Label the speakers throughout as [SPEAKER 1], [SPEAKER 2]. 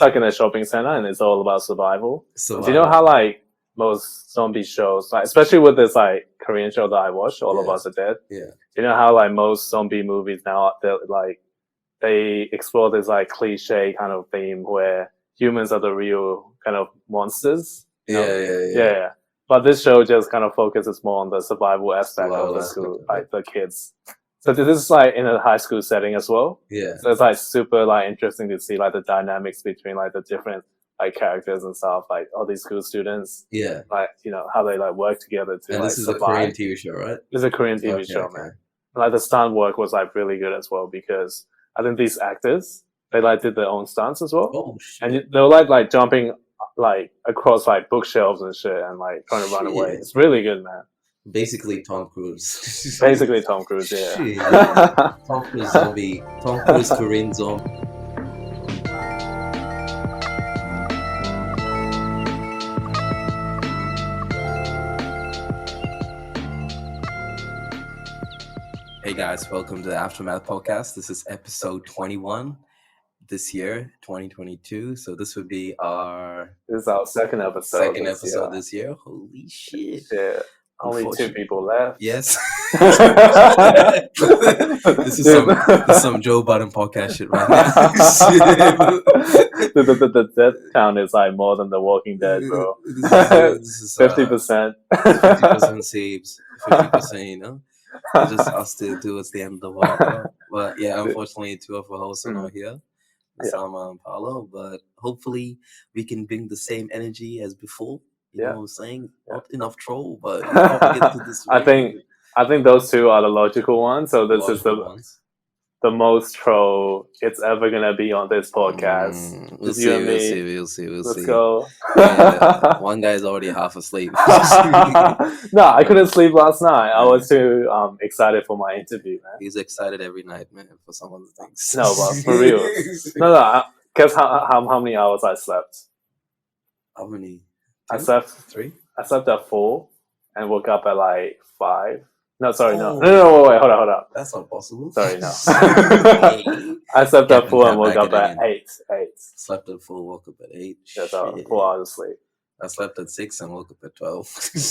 [SPEAKER 1] stuck in a shopping center and it's all about survival.
[SPEAKER 2] So
[SPEAKER 1] Do you know how like most zombie shows, like especially with this like Korean show that I watched, All of Us Are Dead?
[SPEAKER 2] Yeah.
[SPEAKER 1] Do you know how like most zombie movies now they explore this like cliche kind of theme where humans are the real kind of monsters? You know? Yeah. But this show just kind of focuses more on the survival aspect of the school, like the kids. So this is like in a high school setting as well.
[SPEAKER 2] Yeah.
[SPEAKER 1] So it's like super like interesting to see like the dynamics between like the different like characters and stuff, like all these school students.
[SPEAKER 2] Yeah.
[SPEAKER 1] Like, you know, how they like work together to
[SPEAKER 2] And
[SPEAKER 1] like
[SPEAKER 2] this is
[SPEAKER 1] survive.
[SPEAKER 2] a Korean TV show, right?
[SPEAKER 1] It's a Korean TV show, man. Like the stunt work was like really good as well because I think these actors, they like did their own stunts as well.
[SPEAKER 2] Oh shit.
[SPEAKER 1] And they were like jumping like across like bookshelves and shit and like trying to run away. It's really good, man.
[SPEAKER 2] Basically Tom Cruise.
[SPEAKER 1] Basically Tom Cruise, yeah.
[SPEAKER 2] Shit. Tom Cruise zombie. Tom Cruise Korean zombie. Hey guys, welcome to the Aftermath podcast. This is episode 21 this year, 2022. So this would be
[SPEAKER 1] This is our second episode
[SPEAKER 2] this year. Holy shit.
[SPEAKER 1] Yeah. Only 2 people left.
[SPEAKER 2] Yes. This is some Joe Budden podcast shit right now.
[SPEAKER 1] the death count is like more than The Walking Dead, bro.
[SPEAKER 2] This is
[SPEAKER 1] 50%.
[SPEAKER 2] 50% saves. 50%, you know? Just us to do it's the end of the world, bro. But yeah, unfortunately 2 of our hosts are not here. Salma and Paolo, but hopefully we can bring the same energy as before. You know what I'm saying? Not enough troll, but we'll get to this.
[SPEAKER 1] I think those 2 are the logical ones. So this is the most troll it's ever gonna be on this podcast.
[SPEAKER 2] We'll see.
[SPEAKER 1] Let's go.
[SPEAKER 2] Yeah, one guy's already half asleep.
[SPEAKER 1] No, I couldn't sleep last night. I was too excited for my interview, man.
[SPEAKER 2] He's excited every night, man, for some of the things.
[SPEAKER 1] No, but for real. No. Guess how many hours I slept?
[SPEAKER 2] How many?
[SPEAKER 1] 2? I slept
[SPEAKER 2] 3.
[SPEAKER 1] I slept at 4 and woke up at like 5. No, sorry, no, wait, hold on.
[SPEAKER 2] That's not possible.
[SPEAKER 1] Sorry, no. I slept at 4 and woke up at 8.
[SPEAKER 2] Slept at 4, woke up at 8.
[SPEAKER 1] Yeah, so 4 hours of sleep.
[SPEAKER 2] I slept at 6 and woke up at 12.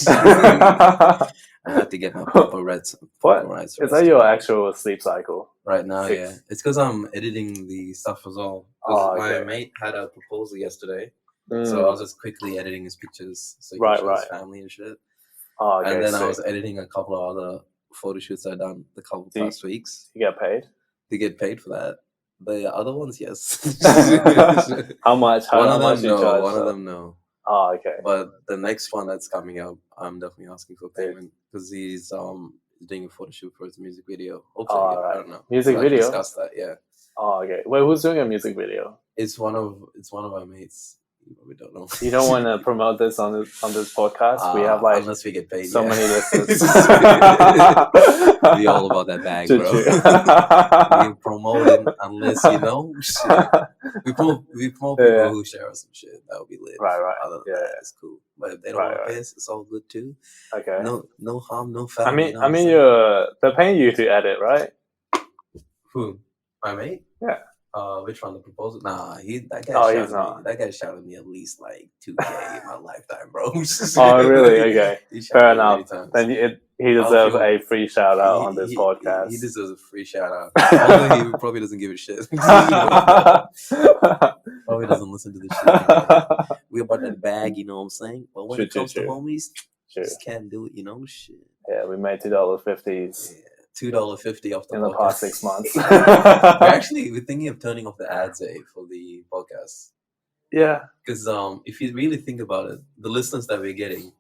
[SPEAKER 2] I had to get my proper rest.
[SPEAKER 1] Is that your actual sleep cycle?
[SPEAKER 2] Right now, 6. Yeah. It's because I'm editing the stuff as well. My mate had a proposal yesterday. So I was just quickly editing his pictures so he can show his family and shit. And then I was editing a couple of other photo shoots I've done the past weeks.
[SPEAKER 1] You get paid?
[SPEAKER 2] To get paid for that. The other ones, yes.
[SPEAKER 1] How much?
[SPEAKER 2] One of them, no.
[SPEAKER 1] Oh, okay.
[SPEAKER 2] But the next one that's coming up, I'm definitely asking for payment because he's doing a photo shoot for his music video. Hopefully, I don't know.
[SPEAKER 1] Music video?
[SPEAKER 2] Discuss that, yeah.
[SPEAKER 1] Oh, okay. Wait, who's doing a music video?
[SPEAKER 2] It's one of our mates. We don't know.
[SPEAKER 1] You don't want to promote this on this podcast? We have like
[SPEAKER 2] unless we get paid.
[SPEAKER 1] So many listeners.
[SPEAKER 2] We all about that bag, bro. We promote it unless we promote people who share us some shit. That would be lit.
[SPEAKER 1] Right.
[SPEAKER 2] It's cool. But if they don't want to pay us, it's all good too.
[SPEAKER 1] Okay.
[SPEAKER 2] No harm, no foul.
[SPEAKER 1] I mean, they're paying you to edit, right?
[SPEAKER 2] Who? My mate?
[SPEAKER 1] Yeah.
[SPEAKER 2] Which one? The proposal? Nah, that guy shouted me at least like 2K in my lifetime, bro.
[SPEAKER 1] Oh, really? Okay. Fair enough. Then he deserves a free shout out on this podcast.
[SPEAKER 2] He deserves a free shout out. Although he probably doesn't give a shit. Probably doesn't listen to this shit. We about that bag, you know what I'm saying? But when it comes to homies, just can't do it, you know? Shit.
[SPEAKER 1] Yeah, we made $2.50s.
[SPEAKER 2] Yeah. $2.50 off
[SPEAKER 1] in the past 6 months.
[SPEAKER 2] We're thinking of turning off the ads for the podcast.
[SPEAKER 1] Yeah,
[SPEAKER 2] because if you really think about it, the listeners that we're getting,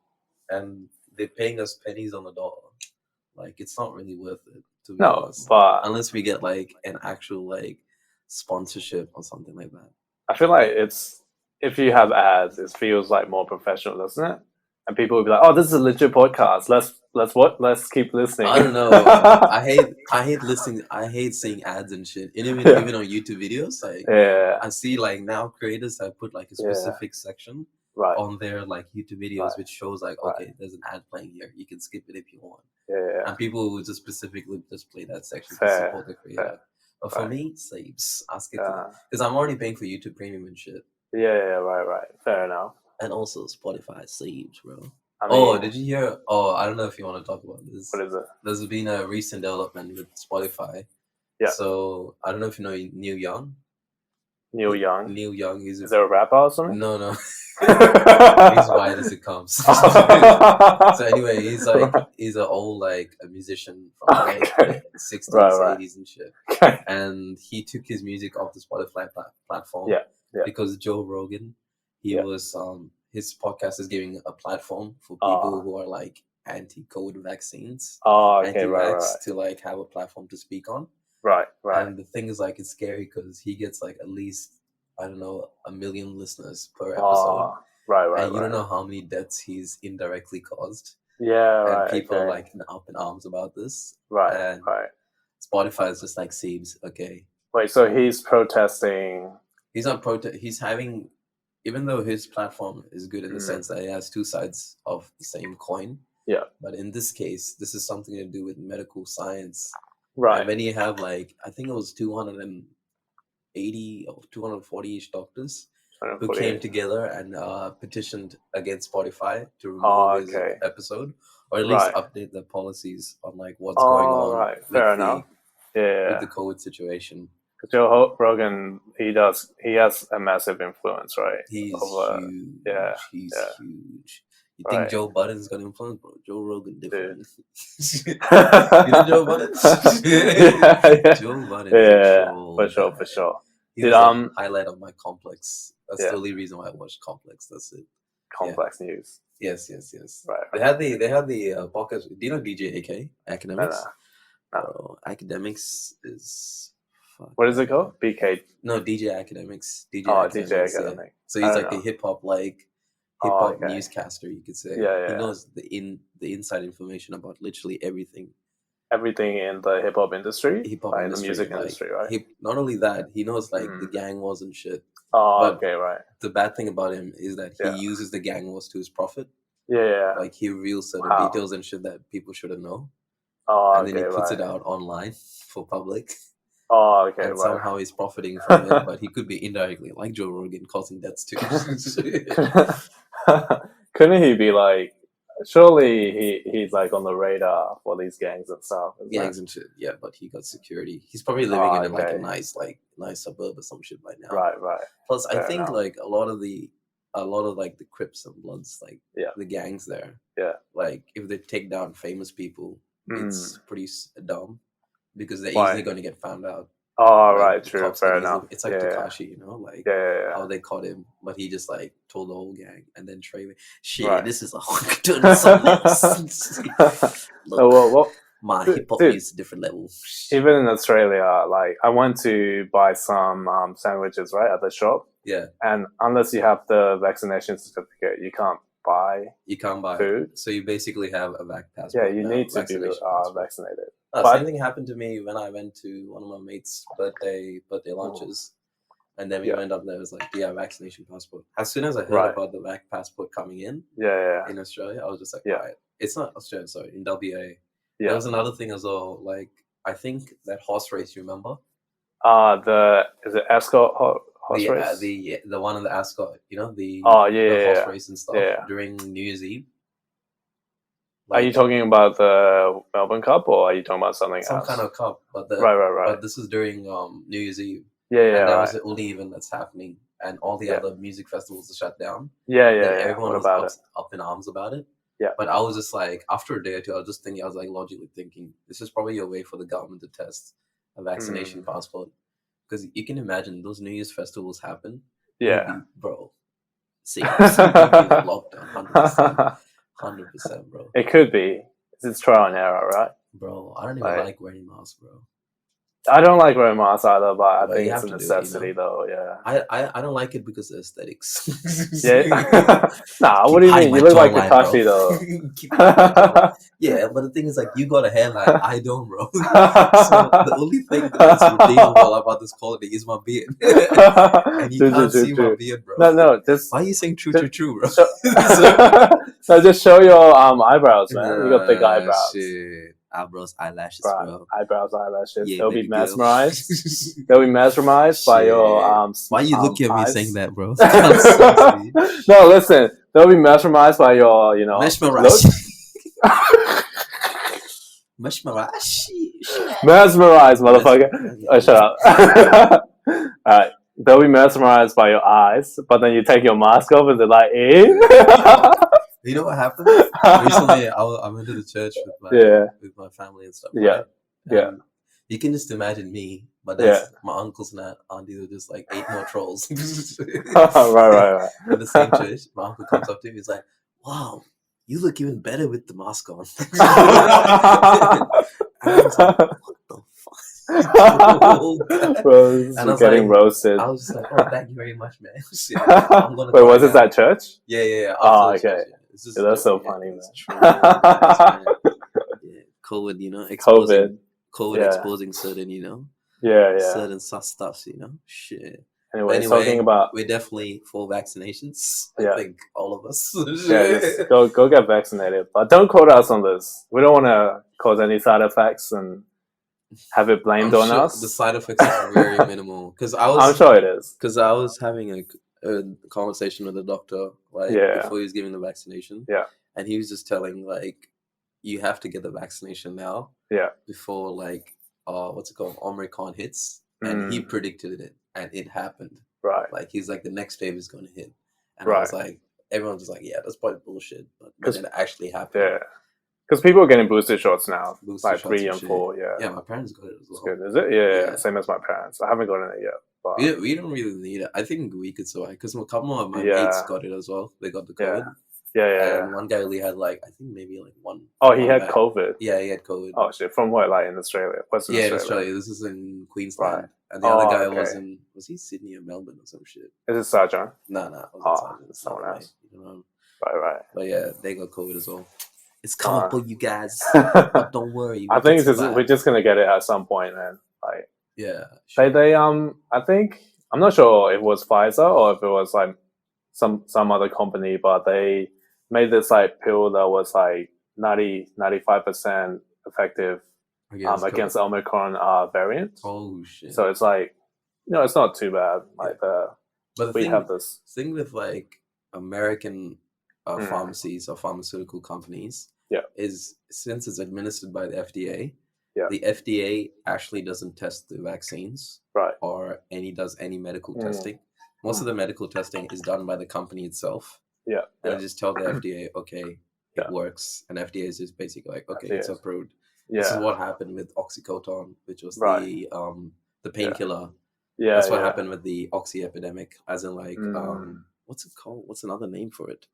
[SPEAKER 2] and they're paying us pennies on the dollar, like it's not really worth it. To be honest.
[SPEAKER 1] But
[SPEAKER 2] unless we get like an actual like sponsorship or something like that.
[SPEAKER 1] I feel like if you have ads, it feels like more professional, doesn't it? And people will be like, "Oh, this is a legit podcast. Let's keep listening."
[SPEAKER 2] I don't know. I hate listening. I hate seeing ads and shit. Even on YouTube videos, like I see like now creators have put like a specific section on their like YouTube videos, which shows like there's an ad playing here. You can skip it if you want. And people will just specifically just play that section to support the creator. But for me, saves. Ask it because I'm already paying for YouTube Premium and shit.
[SPEAKER 1] Yeah, right. Fair enough.
[SPEAKER 2] And also Spotify saves, bro.
[SPEAKER 1] I mean,
[SPEAKER 2] did you hear? Oh, I don't know if you want to talk about this.
[SPEAKER 1] What is it?
[SPEAKER 2] There's been a recent development with Spotify.
[SPEAKER 1] Yeah.
[SPEAKER 2] So I don't know if you know Neil Young.
[SPEAKER 1] Neil Young.
[SPEAKER 2] Neil Young.
[SPEAKER 1] Is there a rapper or something?
[SPEAKER 2] No. He's white as it comes. So anyway, he's an old a musician from the 60s, 80s and shit.
[SPEAKER 1] Okay.
[SPEAKER 2] And he took his music off the Spotify platform.
[SPEAKER 1] Yeah.
[SPEAKER 2] Because Joe Rogan, was his podcast is giving a platform for people who are like anti-COVID vaccines. Anti-vax to have a platform to speak on. Right. And the thing is it's scary because he gets at least, I don't know, 1 million listeners per episode. And you don't know how many deaths he's indirectly caused. And people are up in arms about this. And Spotify is just seems okay.
[SPEAKER 1] Wait, so he's protesting?
[SPEAKER 2] He's not he's having, even though his platform is good in the sense that it has two sides of the same coin. Yeah. But in this case, this is something to do with medical science. And when you have I think it was 280 or 240-ish doctors who came together and petitioned against Spotify to remove his episode, or at least update the policies on what's going on with the COVID situation.
[SPEAKER 1] Joe Rogan, he has a massive influence, right?
[SPEAKER 2] He's huge. He's huge. You think Joe Budden's gonna influence, bro? Joe Rogan different. You know Joe Budden? Joe Budden.
[SPEAKER 1] For sure.
[SPEAKER 2] He was a highlight of my Complex. That's the only reason why I watched Complex. That's it.
[SPEAKER 1] Complex News.
[SPEAKER 2] Yes. Right. They had the podcast. Do you know DJ AK Academics?
[SPEAKER 1] No.
[SPEAKER 2] Academics is.
[SPEAKER 1] What is it called? BK?
[SPEAKER 2] No, DJ Academics. DJ
[SPEAKER 1] Academics.
[SPEAKER 2] So he's the hip hop newscaster, you could say. He knows the inside information about literally everything.
[SPEAKER 1] Everything in the hip hop industry?
[SPEAKER 2] The
[SPEAKER 1] music industry, right?
[SPEAKER 2] Not only that, he knows the gang wars and shit. The bad thing about him is that he uses the gang wars to his profit.
[SPEAKER 1] Yeah.
[SPEAKER 2] He reveals certain details and shit that people shouldn't know. And then he puts it out online for public. And somehow he's profiting from it, but he could be indirectly, like Joe Rogan, causing deaths too.
[SPEAKER 1] Couldn't he be surely he's on the radar for these gangs and stuff.
[SPEAKER 2] Gangs and shit, yeah, but he got security. He's probably living in a nice suburb or some shit right now.
[SPEAKER 1] Right.
[SPEAKER 2] Plus, I think a lot of the Crips and Bloods, the gangs there. Yeah. If they take down famous people, it's pretty dumb. Because they're easily going to get found out.
[SPEAKER 1] True, fair enough.
[SPEAKER 2] It's Tekashi, how they caught him, but he just told the whole gang, and then Trey, this is doing something else. Look, my hip hop is a different level.
[SPEAKER 1] Even in Australia, I went to buy some sandwiches at the shop. Yeah. And unless you have the vaccination certificate, you can't buy food.
[SPEAKER 2] So you basically have a vac passport.
[SPEAKER 1] Yeah, you need to be vaccinated.
[SPEAKER 2] Same thing happened to me when I went to one of my mates' birthday lunches, and then we went up there. It was vaccination passport. As soon as I heard about the vac passport coming in, in Australia, I was just right. It's not Australia, sorry, in WA. Yeah. There was another thing as well. I think that horse race. You remember?
[SPEAKER 1] Is it Ascot horse race?
[SPEAKER 2] The one in the Ascot. The horse race and stuff during New Year's Eve.
[SPEAKER 1] Are you talking about the Melbourne Cup, or are you talking about something else?
[SPEAKER 2] Some kind of cup, but
[SPEAKER 1] right.
[SPEAKER 2] But this is during New Year's Eve.
[SPEAKER 1] And
[SPEAKER 2] that was the only event that's happening, and all the other music festivals are shut down. Everyone was up in arms about it. Yeah. But I was just after a day or two, I was just thinking, logically thinking, this is probably a way for the government to test a vaccination passport, because you can imagine those New Year's festivals happen.
[SPEAKER 1] Yeah,
[SPEAKER 2] bro. See, lockdown 100%. 100%, bro.
[SPEAKER 1] It could be. It's trial and error, right?
[SPEAKER 2] Bro, I don't even like wearing masks, bro.
[SPEAKER 1] I don't like wearing masks either, but I think it's a necessity, though. Yeah.
[SPEAKER 2] I don't like it because of aesthetics.
[SPEAKER 1] Nah, what do you mean? You look like Tekashi, though.
[SPEAKER 2] Yeah, but the thing is, you got a hairline. I don't, bro. So the only thing that's redeemable about this quality is my beard, and you can't see my beard, bro.
[SPEAKER 1] No, just
[SPEAKER 2] why are you saying true, bro?
[SPEAKER 1] So just show your eyebrows, man. You got thick eyebrows.
[SPEAKER 2] Shit. eyebrows, eyelashes,
[SPEAKER 1] Right.
[SPEAKER 2] bro.
[SPEAKER 1] Eyebrows, eyelashes.
[SPEAKER 2] Yeah,
[SPEAKER 1] They'll be
[SPEAKER 2] baby girl.
[SPEAKER 1] mesmerized. They'll be mesmerized by your
[SPEAKER 2] Why you looking at me
[SPEAKER 1] eyes?
[SPEAKER 2] saying that, bro? That
[SPEAKER 1] No, listen. They'll be mesmerized by your,
[SPEAKER 2] mesmerized.
[SPEAKER 1] Mesmerized, motherfucker. Oh, shut up. Alright. They'll be mesmerized by your eyes, but then you take your mask off and they're like, eh?
[SPEAKER 2] You know what happened? Recently, I went to the church with my family and stuff.
[SPEAKER 1] Yeah.
[SPEAKER 2] Right?
[SPEAKER 1] Yeah.
[SPEAKER 2] You can just imagine me, but that's my uncles and aunties are just like 8 more trolls.
[SPEAKER 1] Right.
[SPEAKER 2] In the same church, my uncle comes up to me, he's like, "Wow, you look even better with the mask on." And I was like, "What the fuck?"
[SPEAKER 1] Bro, and I was getting roasted.
[SPEAKER 2] I was just like, "Oh, thank you very much, man." I'm gonna
[SPEAKER 1] Wait, was it that church?
[SPEAKER 2] Yeah.
[SPEAKER 1] Oh, okay.
[SPEAKER 2] Church,
[SPEAKER 1] yeah, that's so funny, man.
[SPEAKER 2] Yeah, COVID,
[SPEAKER 1] exposing
[SPEAKER 2] exposing certain, certain stuff, shit.
[SPEAKER 1] Anyway, talking about,
[SPEAKER 2] we're definitely for vaccinations. I think all of us.
[SPEAKER 1] Just go get vaccinated, but don't quote us on this. We don't want to cause any side effects and have it blamed on us.
[SPEAKER 2] The side effects are very minimal.
[SPEAKER 1] I'm sure it is.
[SPEAKER 2] Because I was having a conversation with the doctor before he was giving the vaccination.
[SPEAKER 1] Yeah.
[SPEAKER 2] And he was just telling you have to get the vaccination now.
[SPEAKER 1] Yeah.
[SPEAKER 2] Before what's it called? Omicron hits. And he predicted it and it happened.
[SPEAKER 1] Right.
[SPEAKER 2] He's like, the next wave is going to hit. And I was like, everyone's just like, yeah, that's probably bullshit. But it actually happened.
[SPEAKER 1] Yeah. Because people are getting booster shots now, like 3 and 4.
[SPEAKER 2] Yeah, my parents got it as well.
[SPEAKER 1] It's good, is it? Yeah, same as my parents. I haven't gotten it yet. But
[SPEAKER 2] we don't really need it. I think we could survive because a couple of my mates got it as well. They got the COVID.
[SPEAKER 1] Yeah.
[SPEAKER 2] And one guy only had I think maybe one.
[SPEAKER 1] Oh, he had COVID.
[SPEAKER 2] Yeah, he had COVID.
[SPEAKER 1] Oh shit! From what, in Australia? Western Australia?
[SPEAKER 2] In Australia. This is in Queensland. Right. And the other guy was he Sydney or Melbourne or some shit?
[SPEAKER 1] Is it Sarjan?
[SPEAKER 2] No.
[SPEAKER 1] It's someone else. Right.
[SPEAKER 2] But yeah, they got COVID as well. It's coming for you guys. But don't worry.
[SPEAKER 1] I think we're just gonna get it at some point, man.
[SPEAKER 2] Yeah.
[SPEAKER 1] Sure. They I think I'm not sure if it was Pfizer or if it was some other company, but they made this pill that was 95% effective against the Omicron variant.
[SPEAKER 2] Oh shit!
[SPEAKER 1] So it's it's not too bad.
[SPEAKER 2] But
[SPEAKER 1] we have this
[SPEAKER 2] thing with American pharmacies or pharmaceutical companies.
[SPEAKER 1] Yeah.
[SPEAKER 2] Is since it's administered by the FDA.
[SPEAKER 1] Yeah.
[SPEAKER 2] The FDA actually doesn't test the vaccines.
[SPEAKER 1] Right.
[SPEAKER 2] Or does any medical testing. Most of the medical testing is done by the company itself.
[SPEAKER 1] Yeah.
[SPEAKER 2] And they just tell the FDA, okay, it works. And FDA is just basically okay, it's approved. Yeah. This is what happened with Oxycodone, which was the painkiller.
[SPEAKER 1] Yeah.
[SPEAKER 2] That's what happened with the Oxy epidemic, as in what's it called? What's another name for it?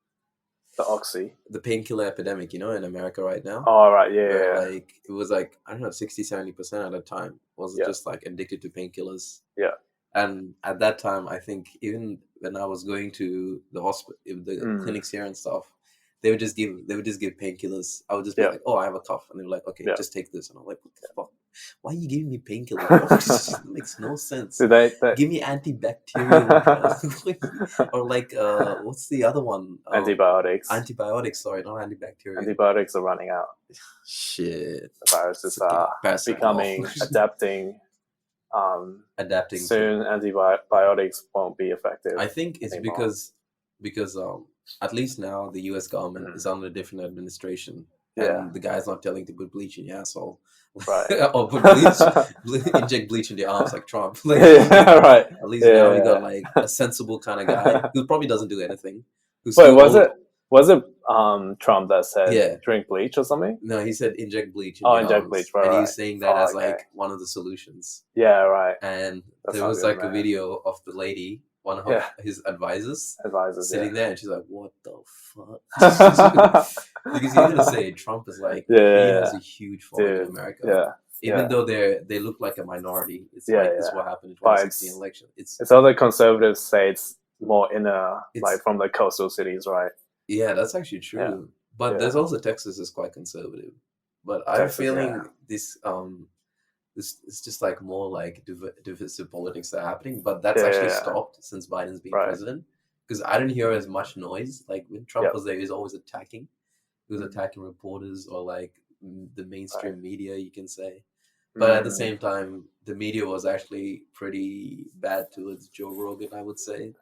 [SPEAKER 1] The Oxy.
[SPEAKER 2] The painkiller epidemic, in America right now.
[SPEAKER 1] Oh, right, yeah.
[SPEAKER 2] Where, it was 60-70% at a time was just addicted to painkillers.
[SPEAKER 1] Yeah.
[SPEAKER 2] And at that time, I think even when I was going to the hospital, the clinics here and stuff, they would just give painkillers. I would just be like, oh, I have a cough. And they were like, okay, just take this. And I'm like, what the fuck? Why are you giving me painkillers? It makes no sense. Give me antibacterial. Or what's the other one?
[SPEAKER 1] Antibiotics.
[SPEAKER 2] Antibiotics, sorry, not antibacterial.
[SPEAKER 1] Antibiotics are running out.
[SPEAKER 2] Shit.
[SPEAKER 1] The viruses are adapting. Soon antibiotics won't be effective.
[SPEAKER 2] I think it's anymore. because at least now the US government is under a different administration. And the guy's not telling to put bleach in your asshole.
[SPEAKER 1] Right.
[SPEAKER 2] Or put inject bleach in your arms like Trump.
[SPEAKER 1] Right.
[SPEAKER 2] At least now we got a sensible kind of guy who probably doesn't do anything.
[SPEAKER 1] Wait, was it Trump that said drink bleach or something?
[SPEAKER 2] No, he said inject bleach.
[SPEAKER 1] Inject bleach, right.
[SPEAKER 2] And he was saying that as one of the solutions.
[SPEAKER 1] Yeah, right.
[SPEAKER 2] And there was a video of the lady, one of his advisors sitting there, and she's like, "What the fuck?" Because you're gonna say Trump is he has a huge following in America.
[SPEAKER 1] Yeah.
[SPEAKER 2] Even though they look like a minority, it's it's what happened in 2016 election.
[SPEAKER 1] It's other conservative states more inner, from the coastal cities, right?
[SPEAKER 2] Yeah, that's actually true. Yeah. But there's also Texas is quite conservative. But I'm feeling this it's just more divisive politics that are happening. But that's actually stopped since Biden's been president. Because I didn't hear as much noise. When Trump was there, he was always attacking. He was attacking reporters or the mainstream media, you can say. But at the same time, the media was actually pretty bad towards Joe Rogan, I would say.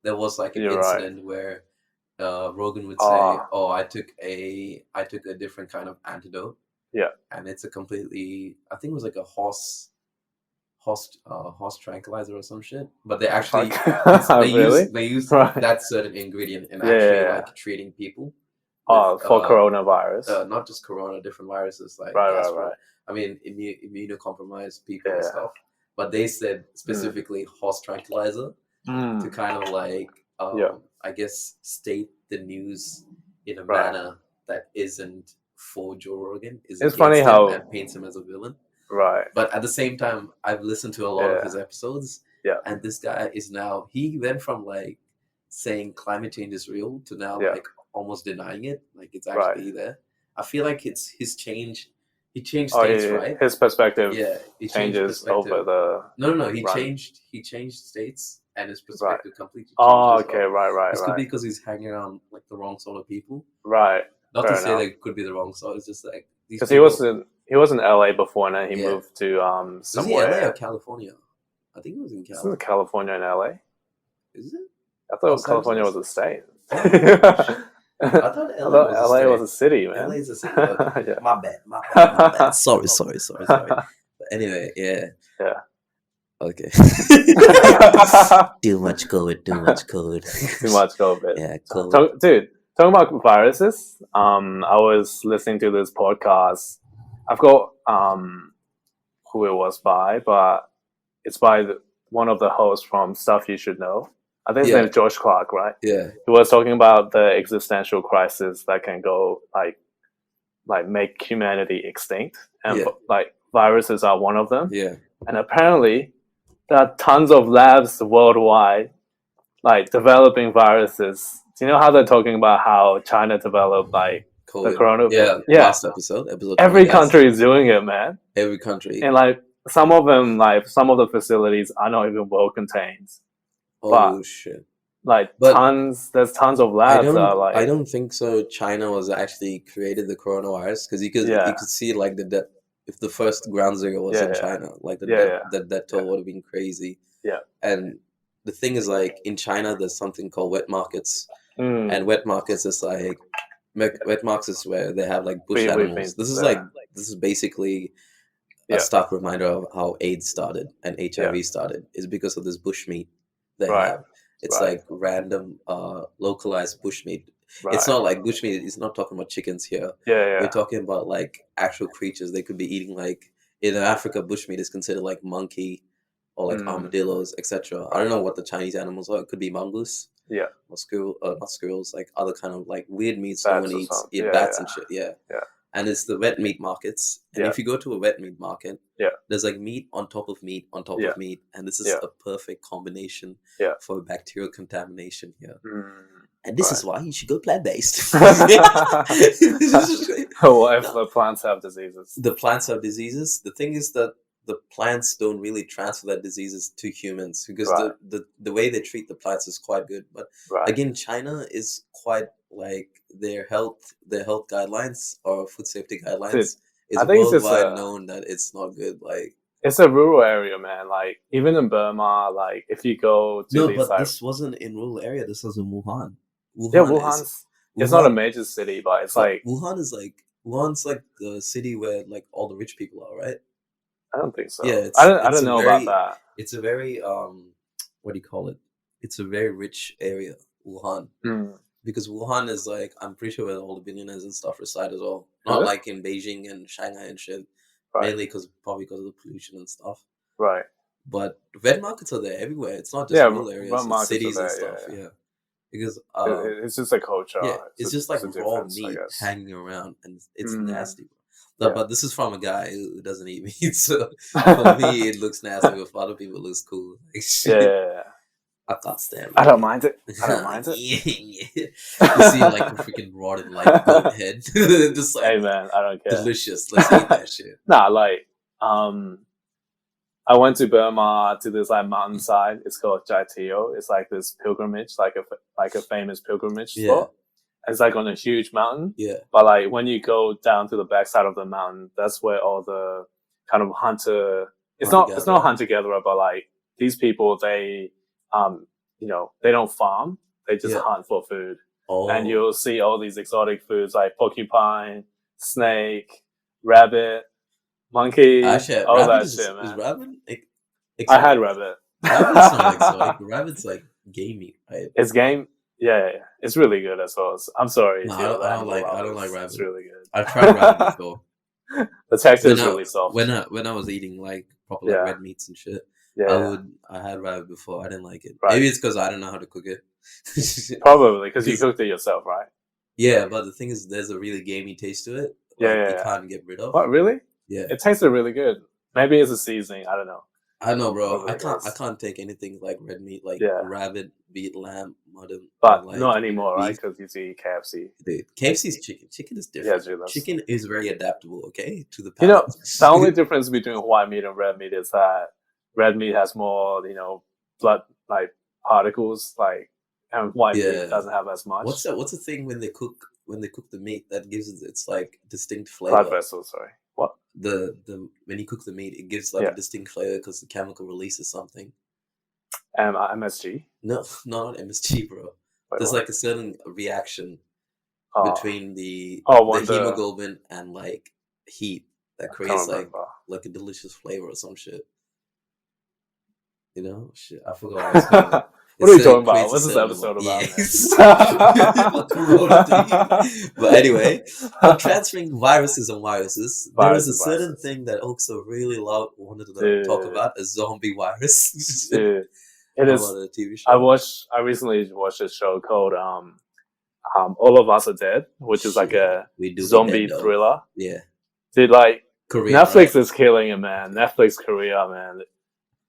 [SPEAKER 2] There was like an incident where Rogan would say, "Oh, I took a different kind of antidote."
[SPEAKER 1] Yeah.
[SPEAKER 2] And it's a completely, I think it was like a horse tranquilizer or some shit. But they actually they use that certain ingredient in actually like treating people.
[SPEAKER 1] With, for coronavirus.
[SPEAKER 2] Not just corona, different viruses like
[SPEAKER 1] right.
[SPEAKER 2] I mean, immunocompromised people and stuff. But they said specifically horse tranquilizer to kind of like, I guess, state the news in a manner that isn't for Joe Rogan.
[SPEAKER 1] It's funny how
[SPEAKER 2] and paints him as a villain.
[SPEAKER 1] Right.
[SPEAKER 2] But at the same time, I've listened to a lot of his episodes.
[SPEAKER 1] Yeah.
[SPEAKER 2] And this guy is now, he went from like saying climate change is real to now like almost denying it. Like it's actually there. I feel like it's his change. He changed states, right?
[SPEAKER 1] His perspective
[SPEAKER 2] he
[SPEAKER 1] changes over the...
[SPEAKER 2] No. He changed states and his perspective completely changed.
[SPEAKER 1] Oh, okay, right.
[SPEAKER 2] This could be because he's hanging around like the wrong sort of people.
[SPEAKER 1] Right.
[SPEAKER 2] Not to say that it could be the wrong sort. It's just like...
[SPEAKER 1] Because he was in LA before and then he moved to somewhere.
[SPEAKER 2] Was he LA or California? I think it was in California.
[SPEAKER 1] Isn't California in LA?
[SPEAKER 2] Is it?
[SPEAKER 1] I thought California was a state.
[SPEAKER 2] I thought LA
[SPEAKER 1] was a city, man.
[SPEAKER 2] LA is a city. Okay. My bad. Sorry. But anyway, yeah. Okay. Too much COVID.
[SPEAKER 1] Too much COVID.
[SPEAKER 2] Yeah, COVID.
[SPEAKER 1] Dude, talking about viruses, I was listening to this podcast. I forgot who it was by, but it's by one of the hosts from Stuff You Should Know. I think his name is George Clark, right?
[SPEAKER 2] Yeah.
[SPEAKER 1] He was talking about the existential crisis that can go like make humanity extinct, and like viruses are one of them.
[SPEAKER 2] Yeah.
[SPEAKER 1] And apparently, there are tons of labs worldwide, like developing viruses. Do you know how they're talking about how China developed like COVID. The coronavirus?
[SPEAKER 2] Yeah. Last episode.
[SPEAKER 1] Every country is doing it, man.
[SPEAKER 2] Every country.
[SPEAKER 1] And like some of them, like some of the facilities are not even well contained.
[SPEAKER 2] Oh shit!
[SPEAKER 1] There's tons of labs.
[SPEAKER 2] I don't think so. China was actually created the coronavirus because you could see like if the first ground zero was in China, like the death toll would have been crazy.
[SPEAKER 1] Yeah.
[SPEAKER 2] And the thing is, like in China, there's something called wet markets, and wet markets is like wet markets is where they have like bush animals. This is basically a stark reminder of how AIDS started and HIV started. Is because of this bush meat. They have. It's like random localized bushmeat. It's not like bushmeat. It's not talking about chickens here. We're talking about like actual creatures. They could be eating like in Africa, bushmeat is considered like monkey or like armadillos, etc. I don't know what the Chinese animals are. It could be mongoose.
[SPEAKER 1] Yeah.
[SPEAKER 2] Or squirrel, not squirrels, like other kind of like weird meats no one eats. Bats and shit. Yeah. And it's the wet meat markets. And if you go to a wet meat market, there's like meat on top of meat on top of meat. And this is a perfect combination for bacterial contamination here. And this is why you should go plant-based.
[SPEAKER 1] What if the plants have diseases?
[SPEAKER 2] The plants have diseases. The thing is that the plants don't really transfer that diseases to humans because the way they treat the plants is quite good. But again, China is quite like their health guidelines or food safety guidelines is worldwide known that it's not good. Like
[SPEAKER 1] it's a rural area, man. Like even in Burma, like if you go to
[SPEAKER 2] this wasn't in rural area. This was in Wuhan.
[SPEAKER 1] Wuhan's it's not a major city, but it's like
[SPEAKER 2] Wuhan's like the city where like all the rich people are, right?
[SPEAKER 1] I don't think so.
[SPEAKER 2] Yeah,
[SPEAKER 1] I don't know about that.
[SPEAKER 2] It's a very what do you call it? It's a very rich area, Wuhan. Because Wuhan is like, I'm pretty sure where all the billionaires and stuff reside as well. Not like in Beijing and Shanghai and shit. Mainly probably because of the pollution and stuff.
[SPEAKER 1] Right.
[SPEAKER 2] But wet markets are there everywhere. It's not just rural areas, it's cities and stuff. Yeah. Because
[SPEAKER 1] it's just a culture.
[SPEAKER 2] Yeah, it's just like raw meat hanging around, and it's nasty. But this is from a guy who doesn't eat meat, so for me it looks nasty. But for other people, it looks cool. I can't stand it.
[SPEAKER 1] I don't mind it.
[SPEAKER 2] You see like a freaking rotten like goat head. Just like,
[SPEAKER 1] hey man, I don't care.
[SPEAKER 2] Delicious. Let's eat that shit.
[SPEAKER 1] Nah, like I went to Burma to this like mountainside. It's called Jaitio. It's like this pilgrimage, like a famous pilgrimage spot. It's like on a huge mountain.
[SPEAKER 2] Yeah.
[SPEAKER 1] But like when you go down to the backside of the mountain, that's where all the kind of it's not hunter-gatherer, but like these people, they they don't farm, they just hunt for food. And you'll see all these exotic foods like porcupine, snake, rabbit, monkey, all that shit, man.
[SPEAKER 2] Is rabbit exotic?
[SPEAKER 1] I had rabbit.
[SPEAKER 2] Rabbit's not exotic. Rabbit's like gamey, right?
[SPEAKER 1] It's game. Yeah. It's really good as well. I'm sorry.
[SPEAKER 2] No, I don't like rabbit.
[SPEAKER 1] It's really good.
[SPEAKER 2] I've tried rabbit before.
[SPEAKER 1] The texture is really soft.
[SPEAKER 2] When I was eating like proper like red meats and shit, I had rabbit before. I didn't like it. Right. Maybe it's because I don't know how to cook it.
[SPEAKER 1] Probably because you cooked it yourself, right?
[SPEAKER 2] Yeah, but the thing is, there's a really gamey taste to it. You can't get rid of.
[SPEAKER 1] What, really?
[SPEAKER 2] Yeah,
[SPEAKER 1] it tasted really good. Maybe it's a seasoning. I don't know.
[SPEAKER 2] I know, bro. I can't take anything like red meat, like rabbit, beef, lamb, mutton.
[SPEAKER 1] But like, not anymore, right? Because you see KFC.
[SPEAKER 2] Dude, KFC's chicken. Chicken is different. Yeah, chicken is very adaptable, okay, to the
[SPEAKER 1] palate. The only difference between white meat and red meat is that red meat has more, blood like particles, like, and white meat doesn't have as much.
[SPEAKER 2] What's the thing when they cook the meat that gives its like distinct flavor?
[SPEAKER 1] Blood vessels, sorry. What?
[SPEAKER 2] The when you cook the meat, it gives like a distinct flavor because the chemical releases something.
[SPEAKER 1] MSG?
[SPEAKER 2] No, not MSG, bro. There's like a certain reaction between the hemoglobin and like heat that creates like a delicious flavor or some shit. Shit, I forgot what I was talking about.
[SPEAKER 1] What are you talking about? What's this episode
[SPEAKER 2] about? But anyway, transferring viruses and viruses, there is a certain thing that also really wanted to talk about, a zombie virus.
[SPEAKER 1] Dude, it is a TV show. I recently watched a show called All of Us Are Dead, which is like a zombie thriller.
[SPEAKER 2] Yeah.
[SPEAKER 1] Dude, like Korea, Netflix is killing it, man. Netflix Korea, man.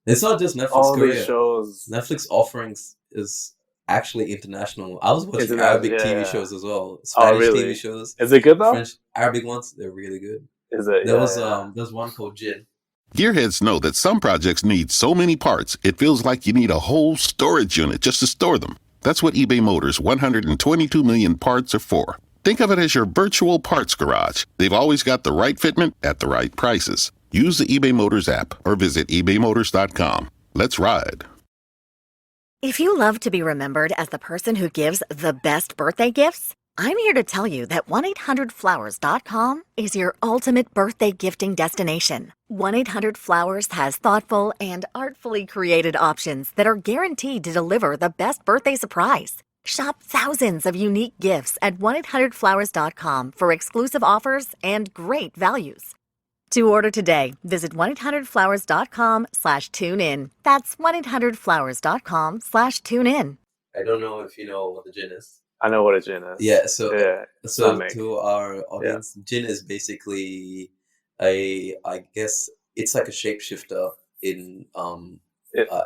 [SPEAKER 2] It's not just Netflix
[SPEAKER 1] all
[SPEAKER 2] Korea.
[SPEAKER 1] These shows.
[SPEAKER 2] Netflix offerings is actually international. I was watching Arabic TV shows as well. Spanish TV shows.
[SPEAKER 1] Is it good though?
[SPEAKER 2] French, Arabic ones, they're really good.
[SPEAKER 1] Is it?
[SPEAKER 2] There's one called Jinn.
[SPEAKER 3] Gearheads know that some projects need so many parts, it feels like you need a whole storage unit just to store them. That's what eBay Motors' 122 million parts are for. Think of it as your virtual parts garage. They've always got the right fitment at the right prices. Use the eBay Motors app or visit ebaymotors.com. Let's ride.
[SPEAKER 4] If you love to be remembered as the person who gives the best birthday gifts, I'm here to tell you that 1-800-Flowers.com is your ultimate birthday gifting destination. 1-800-Flowers has thoughtful and artfully created options that are guaranteed to deliver the best birthday surprise. Shop thousands of unique gifts at 1-800-Flowers.com for exclusive offers and great values. To order today, visit 1-800-Flowers.com/tune-in. That's 1-800-Flowers.com/tune-in.
[SPEAKER 2] I don't know if you know what the Jinn is.
[SPEAKER 1] I know what a Jinn is.
[SPEAKER 2] Yeah, so to our audience, Jinn is basically I guess it's like a shapeshifter in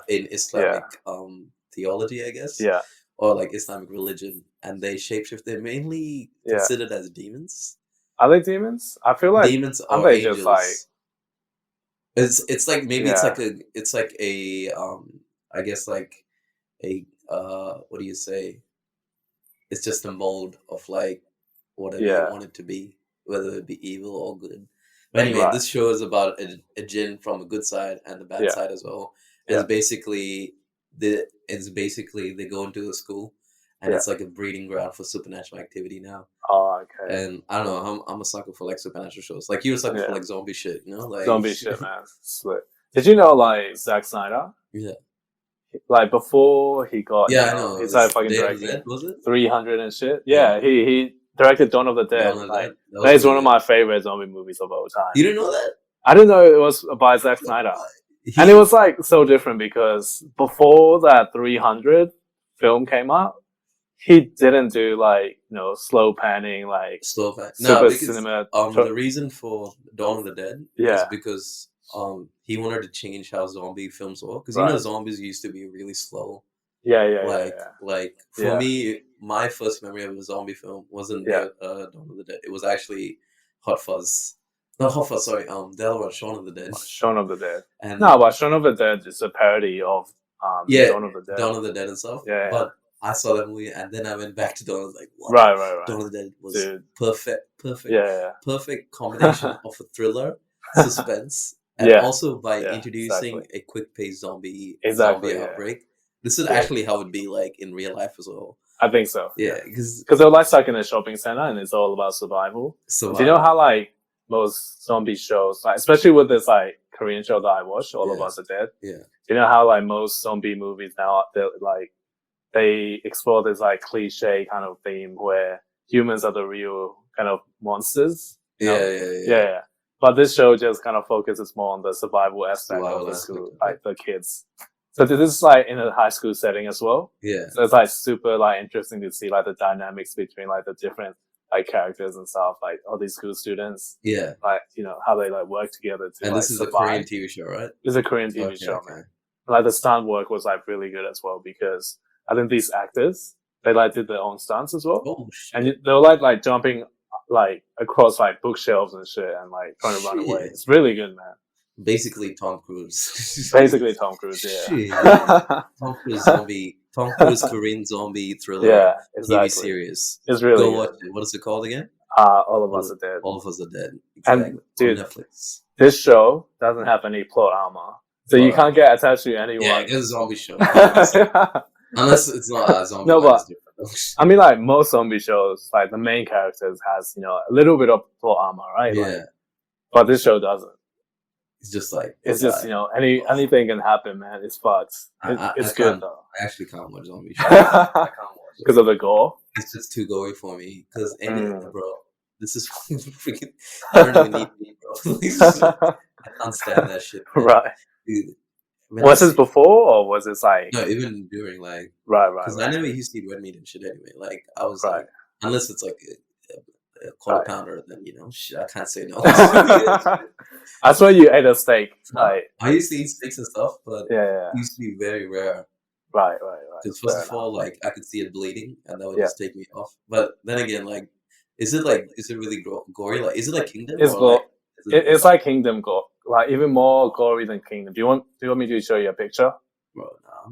[SPEAKER 2] Islamic theology, I guess.
[SPEAKER 1] Yeah.
[SPEAKER 2] Or like Islamic religion, and they shapeshift. They're mainly considered as demons.
[SPEAKER 1] Are they demons? I feel like
[SPEAKER 2] demons are angels. Just like it's like maybe it's like a I guess like a what do you say? It's just a mold of like whatever you want it to be, whether it be evil or good. But anyway, this show is about a jinn from a good side and the bad side as well. It's basically they go into a school, and it's like a breeding ground for supernatural activity now.
[SPEAKER 1] Oh, okay.
[SPEAKER 2] And I don't know, I'm a sucker for like supernatural shows. Like you're a sucker for like zombie shit, you know? Like
[SPEAKER 1] zombie shit, man. Split. Did you know like Zack Snyder?
[SPEAKER 2] Yeah.
[SPEAKER 1] Like before he got
[SPEAKER 2] I know.
[SPEAKER 1] He started fucking directing.
[SPEAKER 2] Was it
[SPEAKER 1] 300 and shit? Yeah, he directed Dawn of the Dead. That is one of my favorite zombie movies of all time.
[SPEAKER 2] You didn't know that?
[SPEAKER 1] I didn't know it was by Zack Snyder. And it was like so different because before that 300 film came out, he didn't do like slow panning, like super cinema.
[SPEAKER 2] The reason for Dawn of the Dead is because he wanted to change how zombie films were, because zombies used to be really slow. Like for me, my first memory of a zombie film wasn't Dawn of the Dead. It was actually Hot Fuzz. Not Hot Fuzz, sorry. The other one, Shaun of the Dead.
[SPEAKER 1] Shaun of the Dead. But Shaun of the Dead is a parody of Dawn of the Dead.
[SPEAKER 2] Dawn of the Dead and stuff.
[SPEAKER 1] Yeah.
[SPEAKER 2] But I saw that movie and then I went back to Dawn. I was like, what?
[SPEAKER 1] Right.
[SPEAKER 2] Dawn of the Dead was
[SPEAKER 1] Dude.
[SPEAKER 2] perfect combination of a thriller, suspense, and also by introducing a quick-paced zombie outbreak. This is actually how it'd be like in real life as well.
[SPEAKER 1] I think so.
[SPEAKER 2] Yeah, because
[SPEAKER 1] they're like stuck in a shopping center and it's all about survival. Do you know how like most zombie shows, like especially with this like Korean show that I watched, All of Us Are Dead.
[SPEAKER 2] Yeah.
[SPEAKER 1] Do you know how like most zombie movies now they explore this like cliche kind of theme where humans are the real kind of monsters. Yeah. But this show just kind of focuses more on the survival aspect of the school, like the kids. So this is like in a high school setting as well.
[SPEAKER 2] Yeah.
[SPEAKER 1] So it's like super like interesting to see like the dynamics between like the different like characters and stuff, like all these school students.
[SPEAKER 2] Yeah.
[SPEAKER 1] Like, how they like work together to.
[SPEAKER 2] And
[SPEAKER 1] like,
[SPEAKER 2] this is
[SPEAKER 1] survive.
[SPEAKER 2] a Korean TV show, right?
[SPEAKER 1] It's a Korean TV show, man. Like the stunt work was like really good as well because I think these actors they like did their own stunts as well.
[SPEAKER 2] Oh shit!
[SPEAKER 1] And they were like jumping like across like bookshelves and shit and like trying to run away. It's really good, man.
[SPEAKER 2] Basically Tom Cruise.
[SPEAKER 1] Yeah.
[SPEAKER 2] Tom Cruise Korean zombie thriller TV series.
[SPEAKER 1] It's really
[SPEAKER 2] Go watch it. What is it called again?
[SPEAKER 1] All of Us Are Dead.
[SPEAKER 2] All of Us Are Dead. Exactly.
[SPEAKER 1] And dude,
[SPEAKER 2] on Netflix.
[SPEAKER 1] This show doesn't have any plot armor. So you can't get attached to anyone.
[SPEAKER 2] Yeah, it's a zombie show. Unless it's not a zombie.
[SPEAKER 1] No, but I mean, like most zombie shows, like the main characters has a little bit of plot armor, right?
[SPEAKER 2] Yeah.
[SPEAKER 1] Like, but this show doesn't.
[SPEAKER 2] It's just like
[SPEAKER 1] anything can happen, man. It's fucked. It's good though.
[SPEAKER 2] I actually can't watch zombie shows. I can't watch
[SPEAKER 1] because of the gore.
[SPEAKER 2] It's just too gory for me. Because bro, this is freaking. I don't even need me, bro. I can't stand that shit. Man.
[SPEAKER 1] Right.
[SPEAKER 2] Dude,
[SPEAKER 1] was this before or was this like?
[SPEAKER 2] No, even during like.
[SPEAKER 1] Right.
[SPEAKER 2] Because I never used to eat red meat and shit anyway. Like I was like, unless it's like a quarter pounder, then shit, I can't say no.
[SPEAKER 1] I swear you ate a steak. Like
[SPEAKER 2] I used to eat steaks and stuff, but it used to be very rare.
[SPEAKER 1] Right.
[SPEAKER 2] Because first of all, like I could see it bleeding, and that would just take me off. But then again, like, is it really gory? Like, is it like Kingdom?
[SPEAKER 1] It's like Kingdom gore. Like even more gory than Kingdom. Do you want me to show you a picture?
[SPEAKER 2] Bro, no.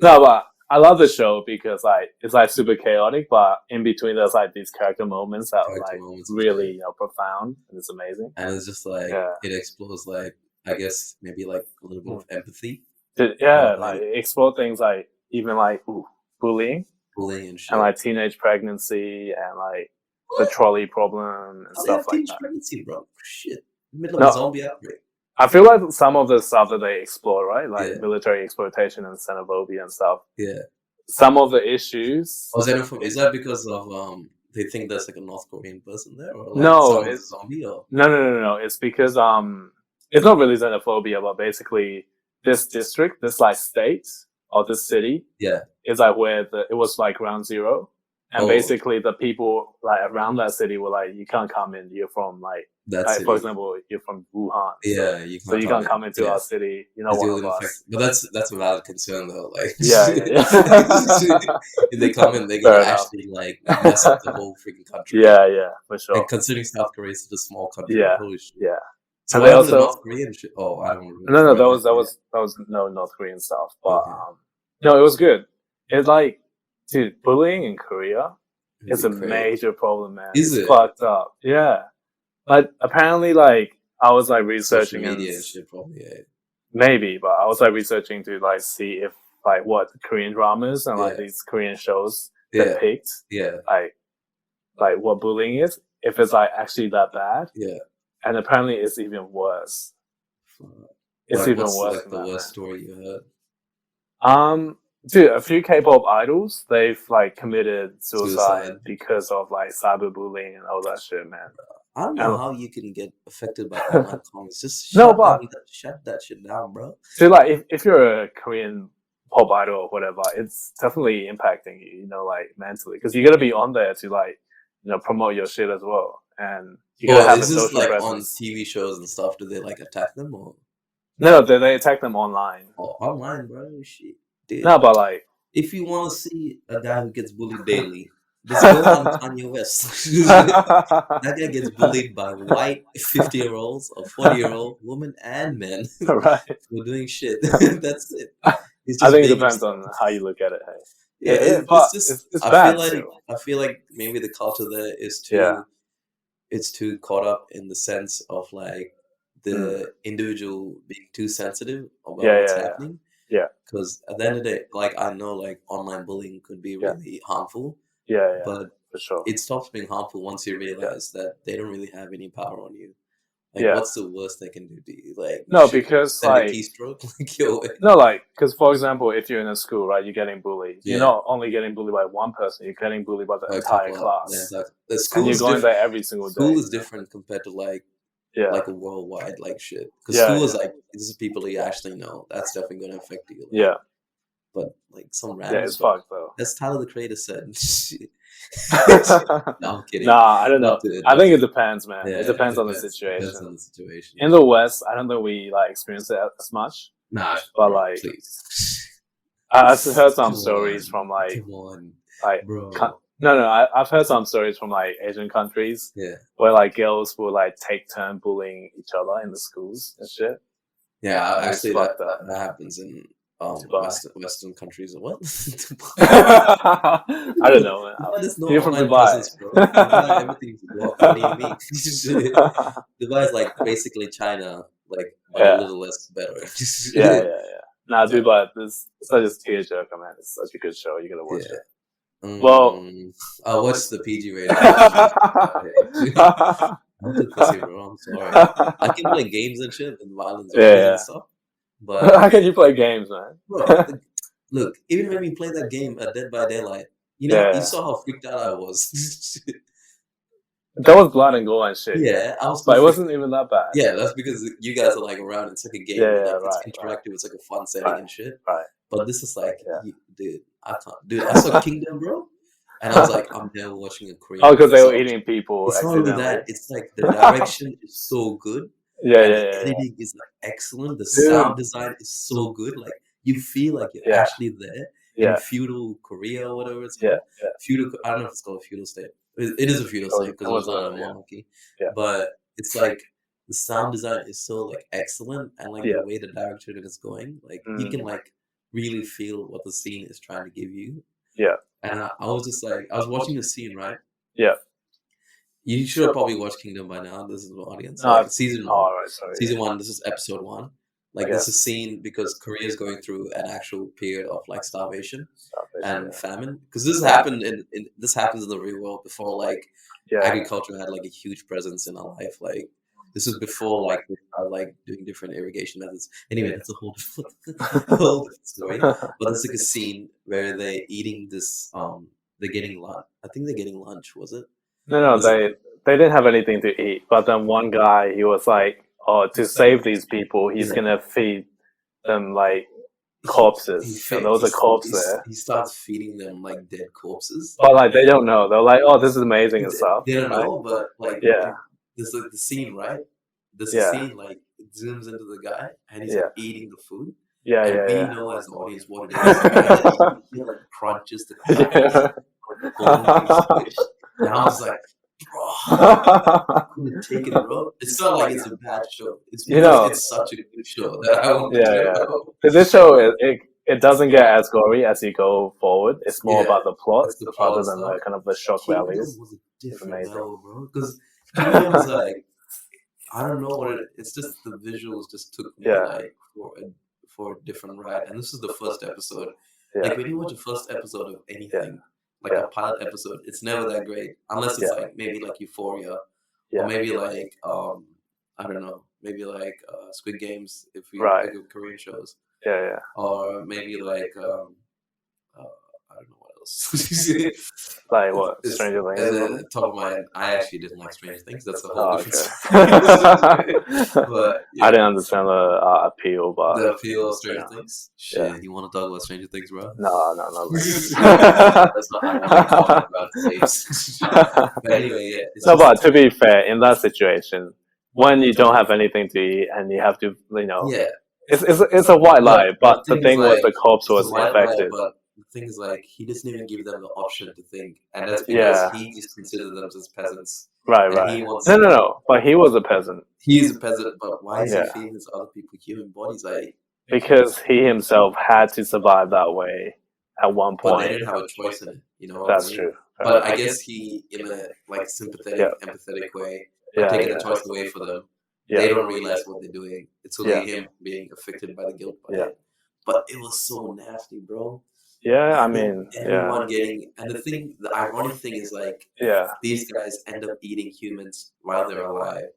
[SPEAKER 1] No, but I love the show because like it's like super chaotic, but in between there's like these character moments that are like really profound and it's amazing.
[SPEAKER 2] And it's just like it explores like I guess maybe like a little bit of empathy.
[SPEAKER 1] Like it explore things like even like bullying
[SPEAKER 2] and shit,
[SPEAKER 1] and like teenage pregnancy and like the trolley problem and stuff like that.
[SPEAKER 2] Pregnancy, bro. Shit. Middle of a zombie outbreak.
[SPEAKER 1] I feel like some of the stuff that they explore, right? Like military exploitation and xenophobia and stuff.
[SPEAKER 2] Yeah.
[SPEAKER 1] Some of the issues.
[SPEAKER 2] Oh, xenophobia. Is that because of they think there's like a North Korean person there? Or like
[SPEAKER 1] no, it's
[SPEAKER 2] a zombie or?
[SPEAKER 1] No. It's because it's not really xenophobia, but basically this district, this like state or this city, is like where it was like ground zero. And basically the people like around that city were like, you can't come in, you're from like for example, you're from Wuhan.
[SPEAKER 2] Yeah,
[SPEAKER 1] you can't come into our city. One of us.
[SPEAKER 2] But that's a valid concern though. Like if they come in, they're gonna actually like mess up the whole freaking country.
[SPEAKER 1] Yeah, for sure.
[SPEAKER 2] And considering South Korea is such a small country,
[SPEAKER 1] yeah.
[SPEAKER 2] So they also North Korean shit. Oh, I don't
[SPEAKER 1] No,
[SPEAKER 2] remember.
[SPEAKER 1] that was no North Korean stuff. But no, it was good. It's like, dude, bullying in Korea is a major problem, man.
[SPEAKER 2] Is it?
[SPEAKER 1] Fucked up. Yeah. Like apparently, like I was like researching
[SPEAKER 2] social media and shit, probably.
[SPEAKER 1] Maybe, but I was like researching to like see if like what Korean dramas and like these Korean shows depict, like what bullying is. If it's like actually that bad, and apparently it's even worse. It's even worse.
[SPEAKER 2] Like the worst story you
[SPEAKER 1] heard? Dude, a few K-pop idols, they've like committed suicide because of like cyberbullying and all that shit, man.
[SPEAKER 2] I don't know how you can get affected by online comments. Just shut that shit down, bro.
[SPEAKER 1] So like if you're a Korean pop idol or whatever, it's definitely impacting you, like mentally, because you gotta be on there to like promote your shit as well, and you gotta have a social presence.
[SPEAKER 2] On TV shows and stuff? Do they like attack them or?
[SPEAKER 1] No, they attack them online.
[SPEAKER 2] Oh, online, bro. Shit. Dude.
[SPEAKER 1] No, but like,
[SPEAKER 2] if you want to see a guy who gets bullied daily, just go on Kanye West. That guy gets bullied by white 50-year-olds or 40-year-old women and men.
[SPEAKER 1] Right.
[SPEAKER 2] For doing shit. That's it.
[SPEAKER 1] I think it depends on how you look at it. Hey.
[SPEAKER 2] It's just.
[SPEAKER 1] It's bad
[SPEAKER 2] I feel like maybe the culture there is too. It's too caught up in the sense of like the individual being too sensitive about what's happening.
[SPEAKER 1] Yeah.
[SPEAKER 2] Because at the end of the day, like I know, like online bullying could be really harmful. But
[SPEAKER 1] for sure.
[SPEAKER 2] It stops being harmful once you realize that they don't really have any power on you. Like, what's the worst they can do to you? Like,
[SPEAKER 1] no, because
[SPEAKER 2] send a keystroke, like, yo.
[SPEAKER 1] No, like, because for example, if you're in a school, right, you're getting bullied. You're not only getting bullied by one person; you're getting bullied by the entire class.
[SPEAKER 2] Yeah, exactly. The school
[SPEAKER 1] and you're going there every single day.
[SPEAKER 2] School is different compared to like a worldwide like shit. Because school is like this is people you actually know. That's definitely going to affect you. Like, but like some random.
[SPEAKER 1] Yeah, it's fucked though.
[SPEAKER 2] That's Tyler the Creator said. No, I'm kidding.
[SPEAKER 1] Nah, I don't know. I think it depends, man.
[SPEAKER 2] Yeah,
[SPEAKER 1] it depends on the situation.
[SPEAKER 2] Depends on the situation.
[SPEAKER 1] In the West, I don't think we like experience it as much.
[SPEAKER 2] Nah,
[SPEAKER 1] but like,
[SPEAKER 2] please.
[SPEAKER 1] I've heard some stories from like,
[SPEAKER 2] bro.
[SPEAKER 1] I've heard some stories from like Asian countries, where like girls will like take turn bullying each other in the schools and shit.
[SPEAKER 2] Yeah, actually, that happens in Western countries. What?
[SPEAKER 1] I don't know, man. You're from Dubai.
[SPEAKER 2] Dubai, everything's what do you mean? Dubai is like basically China, like but a little less better.
[SPEAKER 1] Yeah. Nah, Dubai, this is such a tearjerker, man. It's such a good show. You gotta watch it. Well,
[SPEAKER 2] I'll watch the PG rating. I'm too pussy, bro. I'm sorry. I can play games and shit and violence and stuff. But
[SPEAKER 1] how can you play games, man?
[SPEAKER 2] Bro, look, even when we played that game at Dead by Daylight, you know, you saw how freaked out I was.
[SPEAKER 1] That was blood and gore and shit.
[SPEAKER 2] Yeah,
[SPEAKER 1] but it wasn't even that bad.
[SPEAKER 2] Yeah, that's because you guys are like around. It's like a game. It's interactive. It's like a fun setting and shit.
[SPEAKER 1] Right.
[SPEAKER 2] But this is like, dude, I can't. Dude, I saw Kingdom, bro, and I was like, I'm never watching a Korean.
[SPEAKER 1] Oh, because they were eating people.
[SPEAKER 2] It's not only that. It's like the direction is so good. The editing is like excellent. The sound design is so good. Like you feel like you're actually there in feudal Korea or whatever it's called. Feudal. I don't know if it's called a feudal state. It is a feudal state because it was not a monarchy. But it's like the sound design is so like excellent, and like the way the director is going, like you can like really feel what the scene is trying to give you. Yeah. And I was just like, I was watching the scene, right? Yeah. You should have probably watched Kingdom by now. This is the audience. Like, season 1. Season 1. This is episode 1. Like this is scene because Korea is going through an actual period of like starvation and famine. Because this happened this happens in the real world before like agriculture had like a huge presence in our life. Like this is before like we started like doing different irrigation methods. Anyway, that's a whole different story. But there's like a scene where they're eating this. They're getting lunch. I think they're getting lunch. Was it?
[SPEAKER 1] No, they didn't have anything to eat. But then one guy, he was like, "Oh, to save these people, he's gonna feed them like corpses." And there was a corpse there.
[SPEAKER 2] He starts feeding them like dead corpses.
[SPEAKER 1] But like they don't know. They're like, "Oh, this is amazing" and stuff.
[SPEAKER 2] They don't know, but like there's like the scene, right? There's a scene like it zooms into the guy and he's like eating the food. We know as an audience what it is. You hear like crunches, the and I was like, bro, I couldn't take it, bro. It's not like it's a bad show. It's because it's such a good show that I want to
[SPEAKER 1] This show, it doesn't get as gory as you go forward. It's more about the plot rather than the kind of the shock values.
[SPEAKER 2] It's amazing, bro. Because Kingdom was like, I don't know what it's just the visuals just took me like for a different ride. And this is the first episode. Like when you watch the first episode of anything, like a pilot episode, it's never that great unless it's like maybe like Euphoria or maybe like I don't know, maybe like Squid Games if you look at Korean shows, or maybe like I don't know what else.
[SPEAKER 1] Like what? Stranger Things.
[SPEAKER 2] Top of my head, I actually didn't like Stranger Things. That's a whole different story. But
[SPEAKER 1] I didn't understand the appeal, but
[SPEAKER 2] the appeal of Stranger Things. Shit, you want to talk about Stranger Things, bro?
[SPEAKER 1] No.
[SPEAKER 2] That's not how I talk about tapes. But anyway,
[SPEAKER 1] no. But to be fair, in that situation, when you don't have anything to eat and you have to, it's a white lie. But the thing was, the corpse was infected.
[SPEAKER 2] The thing is, like, he doesn't even give them the option to think, and that's because he just considers them as peasants.
[SPEAKER 1] Right. No. But he was a peasant.
[SPEAKER 2] He is a peasant, but why is he feeding these other people human bodies? Like,
[SPEAKER 1] because he himself had to survive that way at one point.
[SPEAKER 2] But they didn't have a choice in it, you know.
[SPEAKER 1] That's true.
[SPEAKER 2] But I guess he, in a like sympathetic, empathetic way, by taking the choice away for them, they don't realize what they're doing. It's only him being affected by the guilt by it. But it was so nasty, bro.
[SPEAKER 1] Yeah, I mean,
[SPEAKER 2] everyone getting, and the ironic thing is like, these guys end up eating humans while they're alive,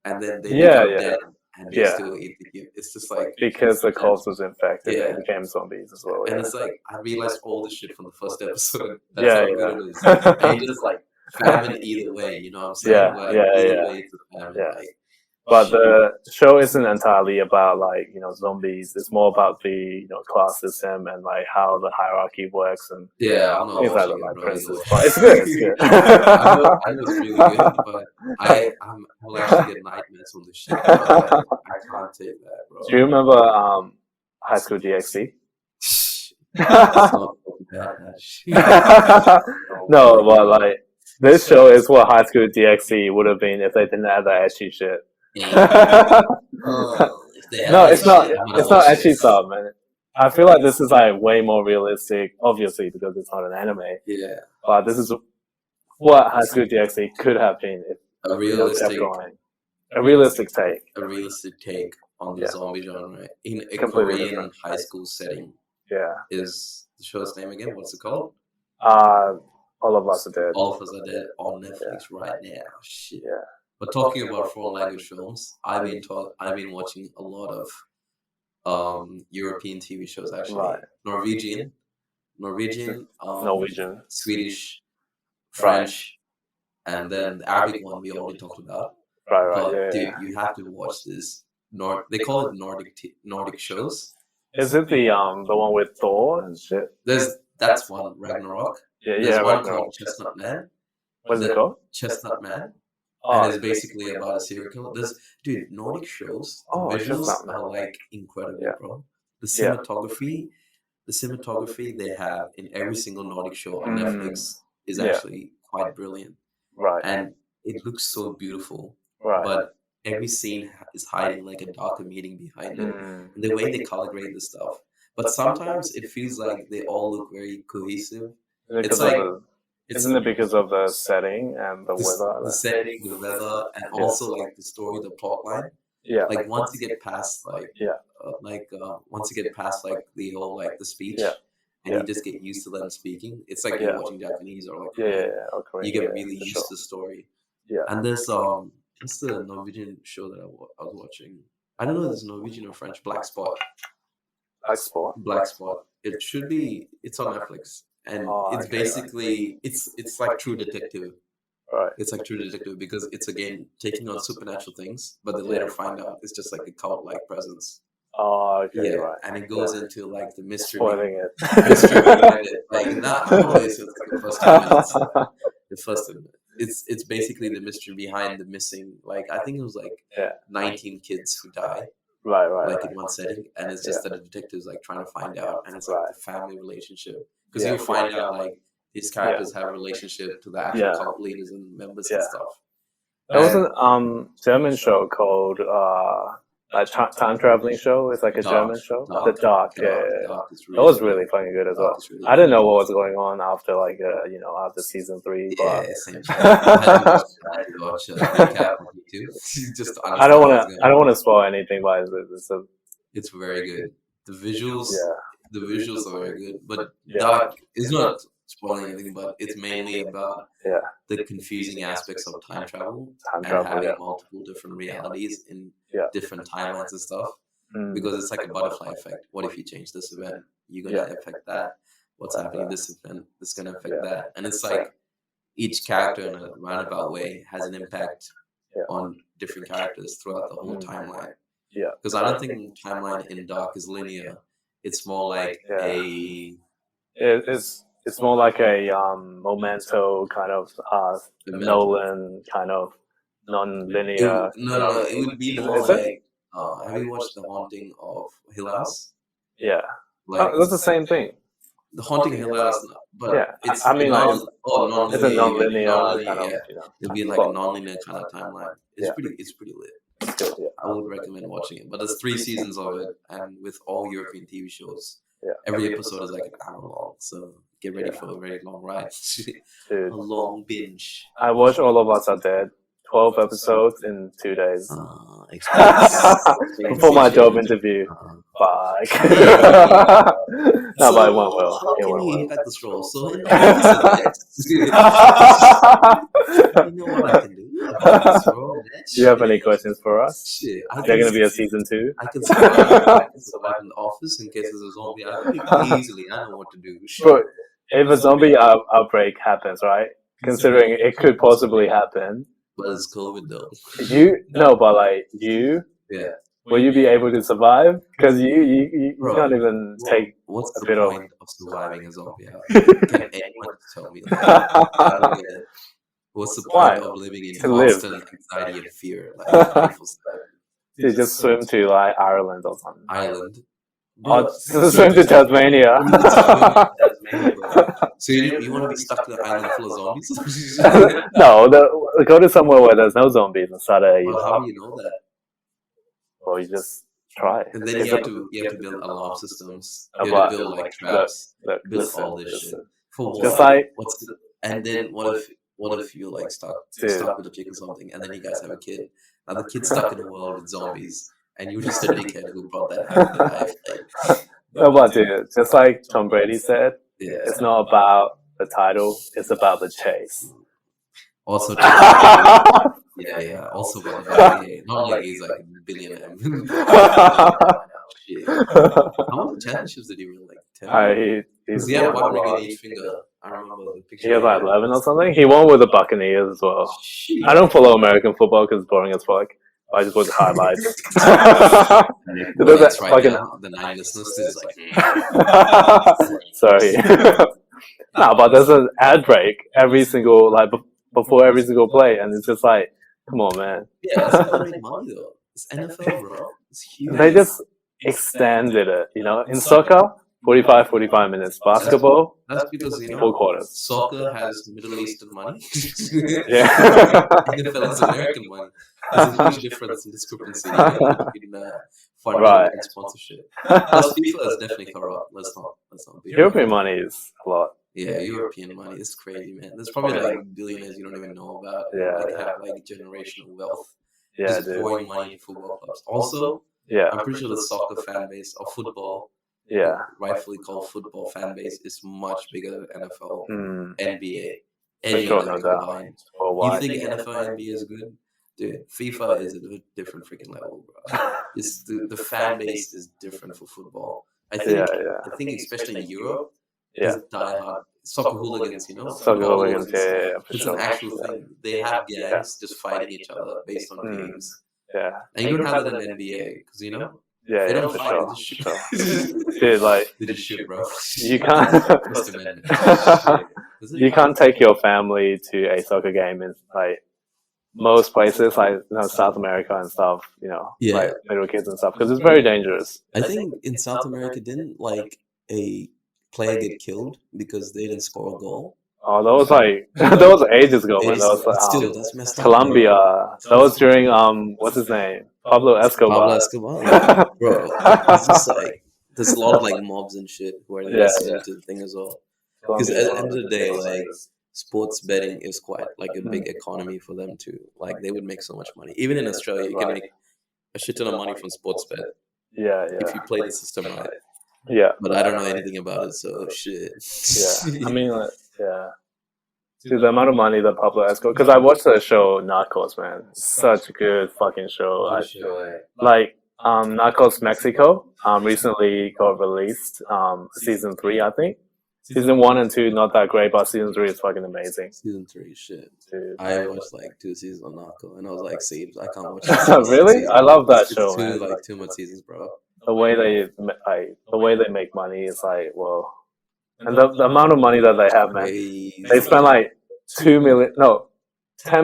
[SPEAKER 2] and then they become dead and they still eat the human. It's just like
[SPEAKER 1] because the corpse was infected and became zombies as well.
[SPEAKER 2] And it's like I realized all this shit from the first episode. That's how good it is. And you just like famine either way, you know what I'm saying? Either way it's a famine. Like,
[SPEAKER 1] but the show isn't entirely about like, you know, zombies. It's more about the, you know, class system and like how the hierarchy works and
[SPEAKER 2] I'm not
[SPEAKER 1] things like
[SPEAKER 2] watching
[SPEAKER 1] that.
[SPEAKER 2] it, bro.
[SPEAKER 1] It's good. It's good.
[SPEAKER 2] I know it's really good, but I'll actually get nightmares from the shit. Bro. Like, I can't take that, bro.
[SPEAKER 1] Do you remember High School DxD?
[SPEAKER 2] That's not bad.
[SPEAKER 1] No, but like this show is what High School DxD would have been if they didn't have that ecchi shit. No, it's not. It's not ecchi stuff, man. I feel like this is like way more realistic, obviously because it's not an anime.
[SPEAKER 2] Yeah.
[SPEAKER 1] But this is what High School DxD could have been if
[SPEAKER 2] a realistic
[SPEAKER 1] take.
[SPEAKER 2] A realistic take on the zombie genre in a Korean high school setting.
[SPEAKER 1] Yeah.
[SPEAKER 2] Is the show's name again? What's it called?
[SPEAKER 1] All of Us Are Dead.
[SPEAKER 2] All of Us Are Dead on Netflix right now. Shit. Yeah. But talking about foreign language films, I've been watching a lot of European TV shows actually.
[SPEAKER 1] Right.
[SPEAKER 2] Norwegian, Swedish, French, and then the Arabic one we already talked about.
[SPEAKER 1] Right.
[SPEAKER 2] But dude, you have to watch this. They call it Nordic shows.
[SPEAKER 1] Is it the one with Thor and shit?
[SPEAKER 2] That's one, Ragnarok. There's one called Chestnut Man.
[SPEAKER 1] What's it called?
[SPEAKER 2] Chestnut Man. And it's basically about a serial killer. Dude, Nordic shows, the visuals are like incredible, bro. The cinematography they have in every single Nordic show on Netflix is actually quite brilliant.
[SPEAKER 1] Right.
[SPEAKER 2] And it looks so beautiful.
[SPEAKER 1] Right.
[SPEAKER 2] But every scene is hiding like a darker meaning behind it. And the way they color grade the stuff. But sometimes it feels like they all look very cohesive. It's like
[SPEAKER 1] isn't it because of the setting and the weather?
[SPEAKER 2] The setting, the weather, and also like the story, the plot line.
[SPEAKER 1] Yeah.
[SPEAKER 2] Like once you get past once you get past like the whole like the speech, and you just get used to them speaking, it's like you're watching Japanese or like
[SPEAKER 1] Korean.
[SPEAKER 2] You get really used to the story.
[SPEAKER 1] Yeah.
[SPEAKER 2] And there's what's the Norwegian show that I was watching? I don't know if it's Norwegian or French. Black Spot. It should be. It's on Netflix. And it's basically it's like True Detective.
[SPEAKER 1] Right.
[SPEAKER 2] It's like True Detective because it's again taking on supernatural things, but they later find out it's just like a cult-like presence.
[SPEAKER 1] Oh, okay,
[SPEAKER 2] yeah,
[SPEAKER 1] right.
[SPEAKER 2] And it goes into like the mystery.
[SPEAKER 1] Spoiling it.
[SPEAKER 2] Mystery behind it. Like not always. It's like the first 10 minutes. The first 10 minutes. It's basically the mystery behind the missing. Like I think it was like 19 kids who die.
[SPEAKER 1] Right.
[SPEAKER 2] Like in one setting, and it's just that the detective's like trying to find out, and it's like the family relationship. Because you'll find out like these characters have a relationship to the actual cult leaders and members and stuff.
[SPEAKER 1] There was a German show called a time traveling show. It's like a German show. The Dark. That was really fucking good as well. Really I didn't know what was going on after like after season 3. But I don't want to spoil anything, but
[SPEAKER 2] it's very good. The visuals. The visuals are very good, but Dark is not spoiling anything, but it's mainly about the confusing aspects of time travel and having multiple different realities in different timelines and stuff. Because it's like a butterfly effect. What if you change this event? You're gonna affect that. What's happening in this event is gonna affect that. And it's like each character in a roundabout way has an impact on different characters throughout the whole timeline.
[SPEAKER 1] Yeah.
[SPEAKER 2] Because I don't think timeline in Dark is linear. It's more like
[SPEAKER 1] it's more like a Memento kind of Nolan kind of non-linear.
[SPEAKER 2] No, it would be more like have you watched The Haunting of Hill House?
[SPEAKER 1] Yeah, like, that's the same thing.
[SPEAKER 2] The Haunting of Hill House, but it's
[SPEAKER 1] it's a non-linear
[SPEAKER 2] kind of
[SPEAKER 1] it'd
[SPEAKER 2] be like a non-linear kind of timeline. It's pretty lit.
[SPEAKER 1] Good, yeah.
[SPEAKER 2] I would recommend watching it. But there's 3 seasons of it, and with all European TV shows, every episode is like an hour long. So get ready for a very long ride.
[SPEAKER 1] Dude.
[SPEAKER 2] A long binge.
[SPEAKER 1] I watched All of Us Are Dead. 12 episodes in 2 days. Before my job interview. Fuck. No, but it went well.
[SPEAKER 2] How
[SPEAKER 1] It
[SPEAKER 2] can
[SPEAKER 1] went
[SPEAKER 2] you
[SPEAKER 1] well.
[SPEAKER 2] impact this role? So in the office, you know what I can do about this role, bitch?
[SPEAKER 1] Do you have any questions for us?
[SPEAKER 2] Shit,
[SPEAKER 1] Is there going to be a season 2?
[SPEAKER 2] I can survive in the office in case there's a zombie outbreak easily. I know what to do. Shit.
[SPEAKER 1] But if a zombie outbreak happens, right? Considering it could possibly happen.
[SPEAKER 2] But it's COVID though.
[SPEAKER 1] Yeah. Will you be able to survive? Because you can't even take
[SPEAKER 2] what's
[SPEAKER 1] a
[SPEAKER 2] the
[SPEAKER 1] bit
[SPEAKER 2] point of surviving a zombie outbreak? Can anyone tell me that? I don't get it. What's the point of living in constant anxiety and fear? Like,
[SPEAKER 1] you just swim to like Ireland or something.
[SPEAKER 2] Ireland.
[SPEAKER 1] Or swim to Tasmania.
[SPEAKER 2] So you want to be stuck to the island full of zombies?
[SPEAKER 1] No, go to somewhere where there's no zombies and start a.
[SPEAKER 2] Well, how do you know that?
[SPEAKER 1] Well, you just try.
[SPEAKER 2] And then you have to build alarm systems. You have to build like traps. Build all this shit. For what?
[SPEAKER 1] Just like
[SPEAKER 2] and then what if you like stuck with a chick or something, and then you guys have a kid. Now the kid's stuck in a world with zombies, and you're just a dickhead who brought that happen to life.
[SPEAKER 1] No, but dude, just like Tom Brady said, it's not about the title; it's about the chase.
[SPEAKER 2] Also, also about the not like he's like a billionaire. Shit. How many championships did he win? Like 10? He had 1 ring in each finger. I remember the picture.
[SPEAKER 1] He had like 11 or something. He won with the Buccaneers as well.
[SPEAKER 2] Shit.
[SPEAKER 1] I don't follow American football because it's boring as fuck. I just watch the highlights.
[SPEAKER 2] The 9 listeners is like,
[SPEAKER 1] sorry. No, but there's an ad break every single before every single play, and it's just like, come on, man.
[SPEAKER 2] Yeah, that's how they make money though. It's NFL, bro. It's huge.
[SPEAKER 1] They just extended it, In soccer, 45 minutes. Basketball,
[SPEAKER 2] that's because
[SPEAKER 1] 4 quarters.
[SPEAKER 2] Soccer has Middle Eastern money.
[SPEAKER 1] Yeah.
[SPEAKER 2] NFL has American money. There's a huge difference in discrepancy between funding and sponsorship. Plus, FIFA is definitely corrupt. Let's not be
[SPEAKER 1] European money is a lot.
[SPEAKER 2] Yeah, European money is crazy, man. There's probably like billionaires you don't even know about. That have like generational wealth.
[SPEAKER 1] Yeah,
[SPEAKER 2] just pouring money in football clubs. Also, I'm pretty sure the soccer fan base of football, rightfully called football fan base, is much bigger than NFL, NBA, any of them combined. You think NFL, NBA is good? Dude, FIFA is a different freaking level, bro. It's the fan base is different for football. I think especially in Europe. Is diehard soccer hooligans,
[SPEAKER 1] Soccer hooligans,
[SPEAKER 2] It's an actual thing. They have gangs just fighting each other based on games.
[SPEAKER 1] Yeah.
[SPEAKER 2] And you don't have that in NBA, because they don't fight, they just shoot.
[SPEAKER 1] Dude,
[SPEAKER 2] they just shoot, bro.
[SPEAKER 1] You can't you can't take your family to a soccer game in most places, South America and stuff, like little kids and stuff, because it's very dangerous.
[SPEAKER 2] I think in South America, didn't a player get killed because they didn't score a goal?
[SPEAKER 1] Oh, that was that was ages ago, man. That was
[SPEAKER 2] that's messed up,
[SPEAKER 1] Colombia. That was during what's his name? Pablo Escobar.
[SPEAKER 2] Bro. It's just there's a lot of mobs and shit who are listening to the thing as well. Because at the end of the day, sports betting is quite a big economy for them too. They would make so much money. Even in Australia, you can make a shit ton of money from sports bet.
[SPEAKER 1] Yeah.
[SPEAKER 2] If you play the system right.
[SPEAKER 1] Yeah.
[SPEAKER 2] But I don't know anything about it, so shit.
[SPEAKER 1] Yeah. I mean, Dude, the amount of money that Pablo Escobar, because I watched the show Narcos, man. Such a good fucking show. Narcos Mexico recently got released, season 3, I think. Season 1 and 2 not that great, but season 3 is fucking amazing.
[SPEAKER 2] Season 3, shit.
[SPEAKER 1] Dude,
[SPEAKER 2] I watched 2 seasons of Narcos, and I was like, "Saves, I can't watch."
[SPEAKER 1] Really? I love that show, man.
[SPEAKER 2] Too much seasons, bro.
[SPEAKER 1] The way they make money is whoa. And the amount of money that they have, man. They spend $10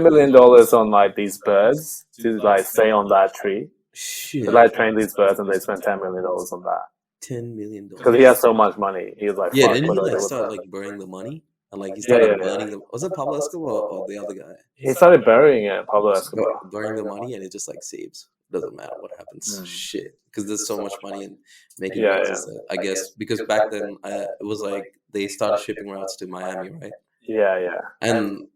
[SPEAKER 1] million on these birds to stay on that tree.
[SPEAKER 2] Shit.
[SPEAKER 1] They train these birds and they spend $10 million on that.
[SPEAKER 2] $10 million.
[SPEAKER 1] Because he has so much money. He was
[SPEAKER 2] didn't he start burning the money? and like he started burning them. Was it Pablo Escobar or the other guy?
[SPEAKER 1] He started burying it, Pablo Escobar.
[SPEAKER 2] Burying the money, and it just like saves. Doesn't matter what happens. Shit, because there's so much money in making routes. I guess because back then it was like they started shipping routes to Miami, right?
[SPEAKER 1] Yeah.
[SPEAKER 2] And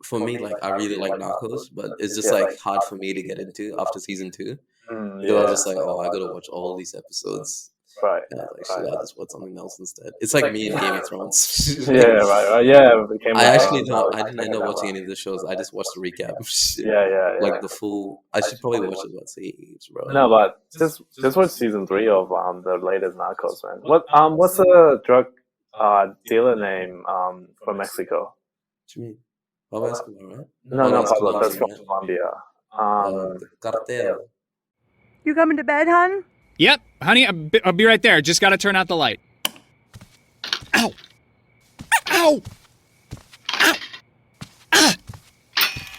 [SPEAKER 2] for me, like I really like Narcos, but it's just like hard for me to get into after season 2. Because I was just like, oh, I gotta watch all these episodes.
[SPEAKER 1] Right.
[SPEAKER 2] And I was like, shit, I'll just watch something else instead. It's like me and Game of Thrones.
[SPEAKER 1] right. Yeah.
[SPEAKER 2] I actually don't. I didn't end up watching any of the shows. I just watched the recap.
[SPEAKER 1] Yeah.
[SPEAKER 2] Like the full. I should probably watch it once each, bro.
[SPEAKER 1] No, but just watch season 3 of the latest Narcos, man. What's the drug dealer name from Mexico?
[SPEAKER 2] What do you mean? Pablo Escobar, right?
[SPEAKER 1] No, Pablo. That's from Colombia.
[SPEAKER 2] The cartel.
[SPEAKER 5] You coming to bed, hon?
[SPEAKER 6] Yep, honey, I'll be right there. Just gotta turn out the light. Ow! Ow! Ow! Ah!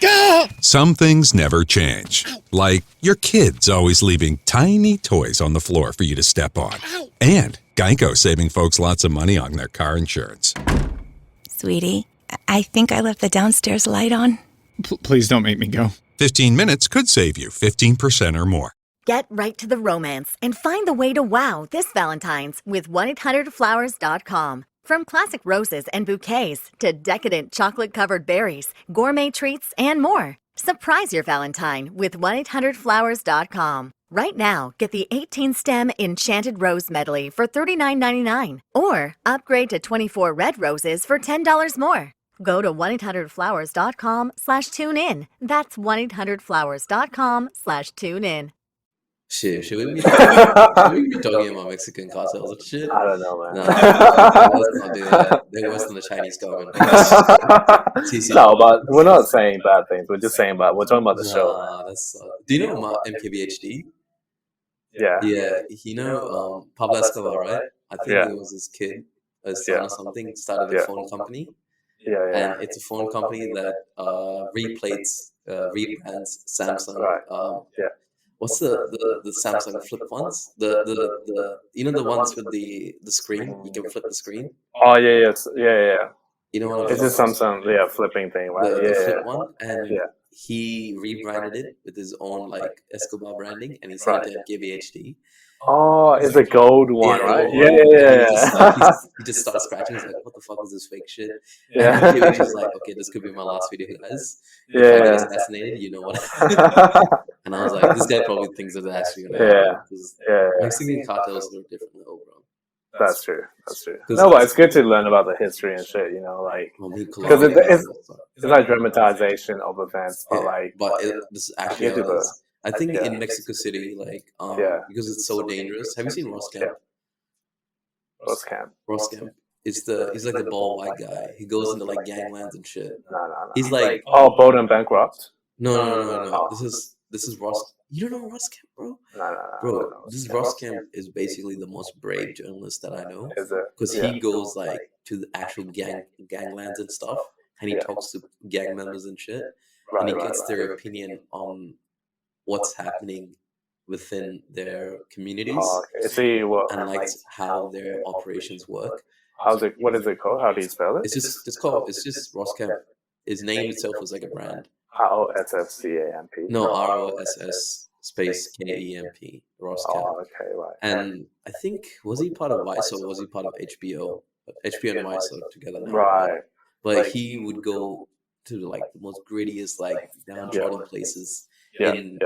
[SPEAKER 6] Ah!
[SPEAKER 7] Some things never change. Like your kids always leaving tiny toys on the floor for you to step on. And Geico saving folks lots of money on their car insurance.
[SPEAKER 8] Sweetie, I think I left the downstairs light on.
[SPEAKER 6] Please don't make me go.
[SPEAKER 7] 15 minutes could save you 15% or more.
[SPEAKER 4] Get right to the romance and find the way to wow this Valentine's with 1-800-Flowers.com. From classic roses and bouquets to decadent chocolate-covered berries, gourmet treats, and more. Surprise your Valentine with 1-800-Flowers.com. Right now, get the 18-stem Enchanted Rose Medley for $39.99 or upgrade to 24 red roses for $10 more. Go to 1-800-Flowers.com/tune-in. That's 1-800-Flowers.com/tune-in.
[SPEAKER 2] Shit, should we be talking about Mexican cartels and shit?
[SPEAKER 1] I don't know, man.
[SPEAKER 2] No, let's not do that. They're worse than the Chinese government.
[SPEAKER 1] No, but we're not saying bad things. We're just saying we're talking about the show.
[SPEAKER 2] Do you know MKBHD?
[SPEAKER 1] Yeah.
[SPEAKER 2] Yeah, you know Pablo Escobar, right? I think it was his kid, his son or something, started a phone company.
[SPEAKER 1] Yeah.
[SPEAKER 2] And it's a phone company that rebrands Samsung.
[SPEAKER 1] Right.
[SPEAKER 2] What's the Samsung flip ones? The you know the ones with the screen? You can flip the screen.
[SPEAKER 1] Oh yeah.
[SPEAKER 2] You know what?
[SPEAKER 1] It's just Samsung flipping thing, right?
[SPEAKER 2] The flip one, and he rebranded it with his own like Escobar branding, and he sent it to KBHD.
[SPEAKER 1] Oh, it's a gold one, right?
[SPEAKER 2] Yeah. He just started scratching. He's like, "What the fuck is this fake shit?"
[SPEAKER 1] Yeah.
[SPEAKER 2] And KBHD's like, "Okay, this could be my last video, guys. If I get assassinated, you know what?" And I was like, "This guy probably thinks that actually gonna happen." Mexican cartels are a different level, bro.
[SPEAKER 1] That's true. No, but it's good to learn about the history and shit, you know, like because it's like dramatization of events, but
[SPEAKER 2] this is actually I think in Mexico City, like because it's so dangerous. Have you seen Ross Camp? Ross Camp. He's like the bald white guy. He goes into like ganglands and shit.
[SPEAKER 1] No.
[SPEAKER 2] He's like
[SPEAKER 1] Bold and Bankrupt.
[SPEAKER 2] No. This is Ross. You don't know Ross Camp, bro?
[SPEAKER 1] No.
[SPEAKER 2] Bro, this Ross Camp is basically the most brave journalist that I know.
[SPEAKER 1] Is it?
[SPEAKER 2] Because he goes like to the actual ganglands and stuff, and he talks to gang members and shit, and he gets their opinion on what's happening within their communities, and like how their operations work.
[SPEAKER 1] What is it called? How do you spell it?
[SPEAKER 2] It's just Ross Camp. His name itself is like a brand.
[SPEAKER 1] ROSSCAMP.
[SPEAKER 2] No, ROSS space KEMP. Ross Camp.
[SPEAKER 1] Oh, okay, right.
[SPEAKER 2] And I think was he part of Vice or was he part of HBO? HBO and Vice are together now.
[SPEAKER 1] Right.
[SPEAKER 2] But he would go to like the most grittiest, like downtrodden places in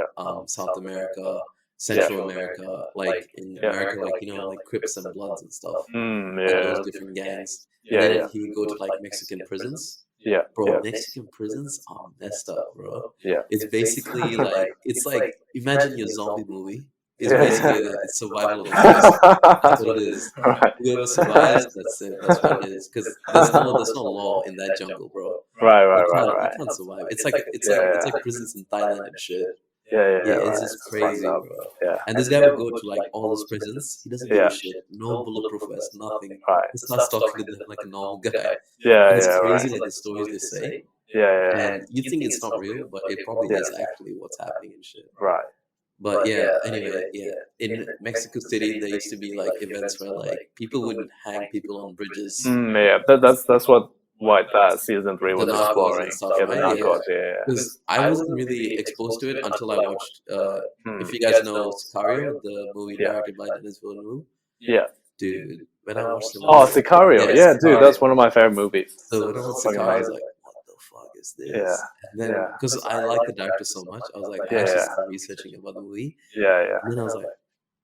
[SPEAKER 2] South America, Central America, like in America, like you know, like Crips and Bloods and stuff. All those different gangs. And then he would go to like Mexican prisons.
[SPEAKER 1] Yeah,
[SPEAKER 2] bro, Mexican prisons are messed up, bro.
[SPEAKER 1] Yeah,
[SPEAKER 2] it's basically like imagine your zombie movie. It's basically that survival of the fittest. That's what it is.
[SPEAKER 1] Right.
[SPEAKER 2] Whoever survives, that's it. That's what it is. Because there's no law in that jungle, bro.
[SPEAKER 1] Right.
[SPEAKER 2] You can't survive. It's like prisons in Thailand and shit.
[SPEAKER 1] Yeah,
[SPEAKER 2] it's just crazy, bro.
[SPEAKER 1] Yeah.
[SPEAKER 2] And this guy would go to like all those prisons. He doesn't give a shit. No bulletproof vest, nothing.
[SPEAKER 1] Right.
[SPEAKER 2] He starts talking to them like a normal guy.
[SPEAKER 1] Yeah,
[SPEAKER 2] and it's crazy, like the stories they say.
[SPEAKER 1] Yeah.
[SPEAKER 2] And you think it's not real, but it probably is actually what's happening and shit.
[SPEAKER 1] Right.
[SPEAKER 2] But anyway, in Mexico City, there used to be like events where like people would hang people on bridges.
[SPEAKER 1] That's what what that season 3 was exploring.
[SPEAKER 2] The
[SPEAKER 1] Narcos,
[SPEAKER 2] Because I wasn't really exposed to it until I watched. If you guys know Sicario, the movie directed by Denis Villeneuve.
[SPEAKER 1] Yeah.
[SPEAKER 2] Dude, when I watched the movie,
[SPEAKER 1] Sicario. Yeah, dude, that's one of my favorite movies.
[SPEAKER 2] So when I watched Sicario, I was like, what the fuck is this?
[SPEAKER 1] Yeah.
[SPEAKER 2] And then, because I like the director so much, I was like, I actually started researching about the movie.
[SPEAKER 1] Yeah.
[SPEAKER 2] And then I was like,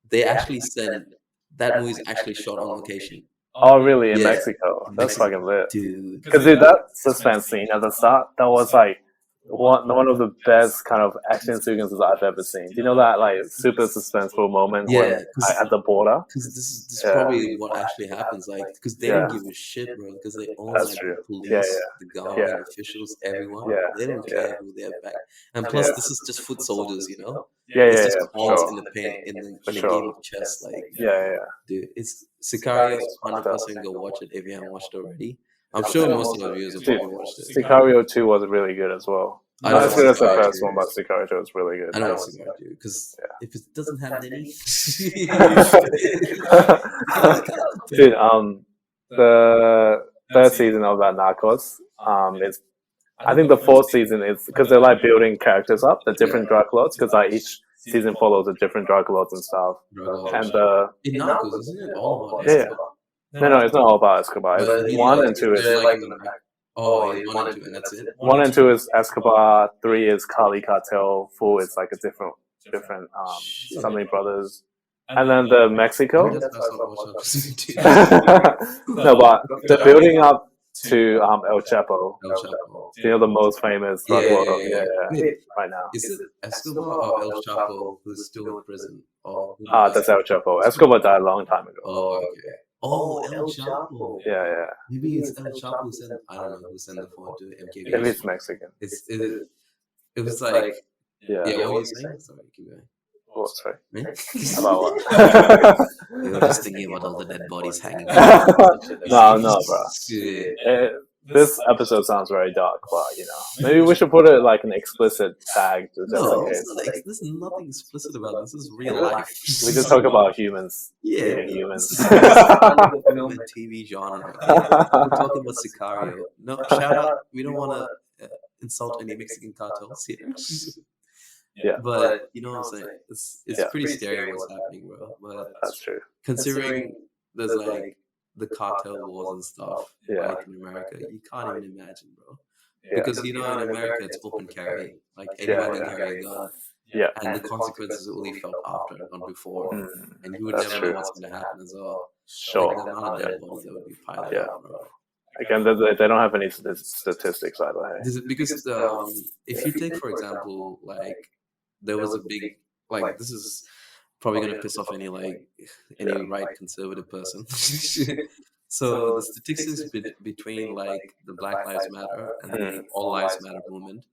[SPEAKER 2] they actually said that movie's actually shot on location.
[SPEAKER 1] Oh, really? In Mexico? That's fucking lit.
[SPEAKER 2] Dude.
[SPEAKER 1] Because that suspense scene at the start, that was like one of the best kind of action sequences I've ever seen. Do you know that like super suspenseful moment when at the border?
[SPEAKER 2] Because this is probably what actually happens. Like, because they don't give a shit, bro. Because they own like the police, the government officials, everyone. They don't care who they're back. And plus, this is just foot soldiers, you know. It's just pawns in the paint in the game of chess. Like, dude, it's Sicario. 100% go watch it if you haven't watched it already. I'm sure most of our viewers have probably watched it.
[SPEAKER 1] Sicario 2 was really good as well. Not as good as the first one, but Sicario 2 was really good.
[SPEAKER 2] I know Sicario 2, because if it doesn't have any...
[SPEAKER 1] Dude, the third season of that Narcos, is... I think the fourth season is... Because they're like building characters up, the different drug lords, because like each season follows a different drug lords and stuff. And
[SPEAKER 2] in Narcos, isn't it all about
[SPEAKER 1] Escobar? No, it's not all about Escobar. 1 and 2 is...
[SPEAKER 2] one and 2, and that's it?
[SPEAKER 1] 1 and 2 is Escobar, 3 is Cali Cartel, 4 is like a different something brothers. And then the Mexico... No, but the building up to El Chapo. You know, the most famous drug lord right now.
[SPEAKER 2] Is it Escobar or El Chapo who's still in prison?
[SPEAKER 1] That's El Chapo. Escobar died a long time ago.
[SPEAKER 2] Oh, okay. Oh, El Chapo.
[SPEAKER 1] Yeah.
[SPEAKER 2] Maybe it's El Chapo who sent... I don't know who sent the phone to MKV.
[SPEAKER 1] Maybe it's Mexican.
[SPEAKER 2] It was like... Yeah, what were you saying? Sorry, keep going.
[SPEAKER 1] Oh, sorry.
[SPEAKER 2] Me?
[SPEAKER 1] About what?
[SPEAKER 2] You were just thinking about all the dead bodies hanging.
[SPEAKER 1] No, bro. This episode sounds very dark, but you know, maybe we should put it like an explicit tag.
[SPEAKER 2] There's nothing explicit about this. This is real life.
[SPEAKER 1] We just talk about humans.
[SPEAKER 2] Humans. Film and TV genre. We're talking about Sicario. No, shout out. We don't want to insult any Mexican cartels here. But you know what I'm saying? It's pretty scary what's happening, bro. But
[SPEAKER 1] that's true.
[SPEAKER 2] Considering there's like the cartel wars and stuff like in America, you can't even imagine, bro. Because you know in America it's open carry, like anyone can carry a gun. And the consequences are only felt after, not before. And you would never know what's going to happen as well.
[SPEAKER 1] Sure.
[SPEAKER 2] Like, the amount of dead bodies that would be piled up, bro.
[SPEAKER 1] Again, they don't have any statistics either.
[SPEAKER 2] Hey? Because if you take, for example, like there was a big, like this is probably going to piss off any right conservative person. So the statistics between like the Black Lives Matter and the All Lives Matter movement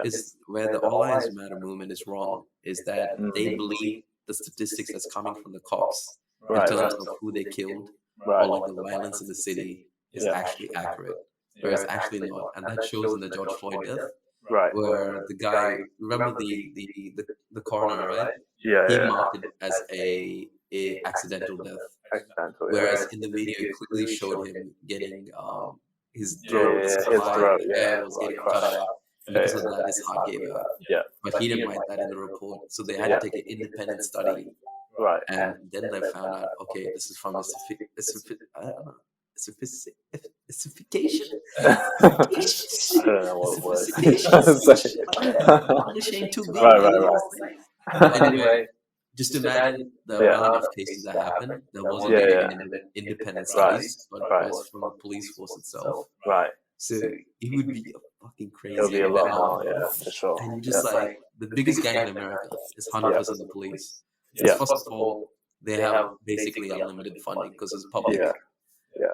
[SPEAKER 2] is where the All Lives Matter movement is wrong, is that they believe the statistics that's coming from the cops in terms of who they killed or like the violence in the city is actually accurate, whereas actually not. And that shows in the George Floyd death. Where the guy, remember the coroner, right? He marked it as a accidental death. Whereas in the video, it clearly showed him getting his throat, was getting cut out. And because of that, his heart gave out. But he didn't write that in the report, so they had to take an independent study. And then they found out, okay, this is from I don't know. Specification. I
[SPEAKER 1] don't know what it was.
[SPEAKER 2] Right. Anyway, just imagine the amount of cases that happened. There wasn't any independent studies, but it was from the police force itself. So it would be fucking crazy.
[SPEAKER 1] It would be a lot more, for sure.
[SPEAKER 2] And you just like the biggest gang in America is 100% the police. First of all, they have basically unlimited funding because it's public.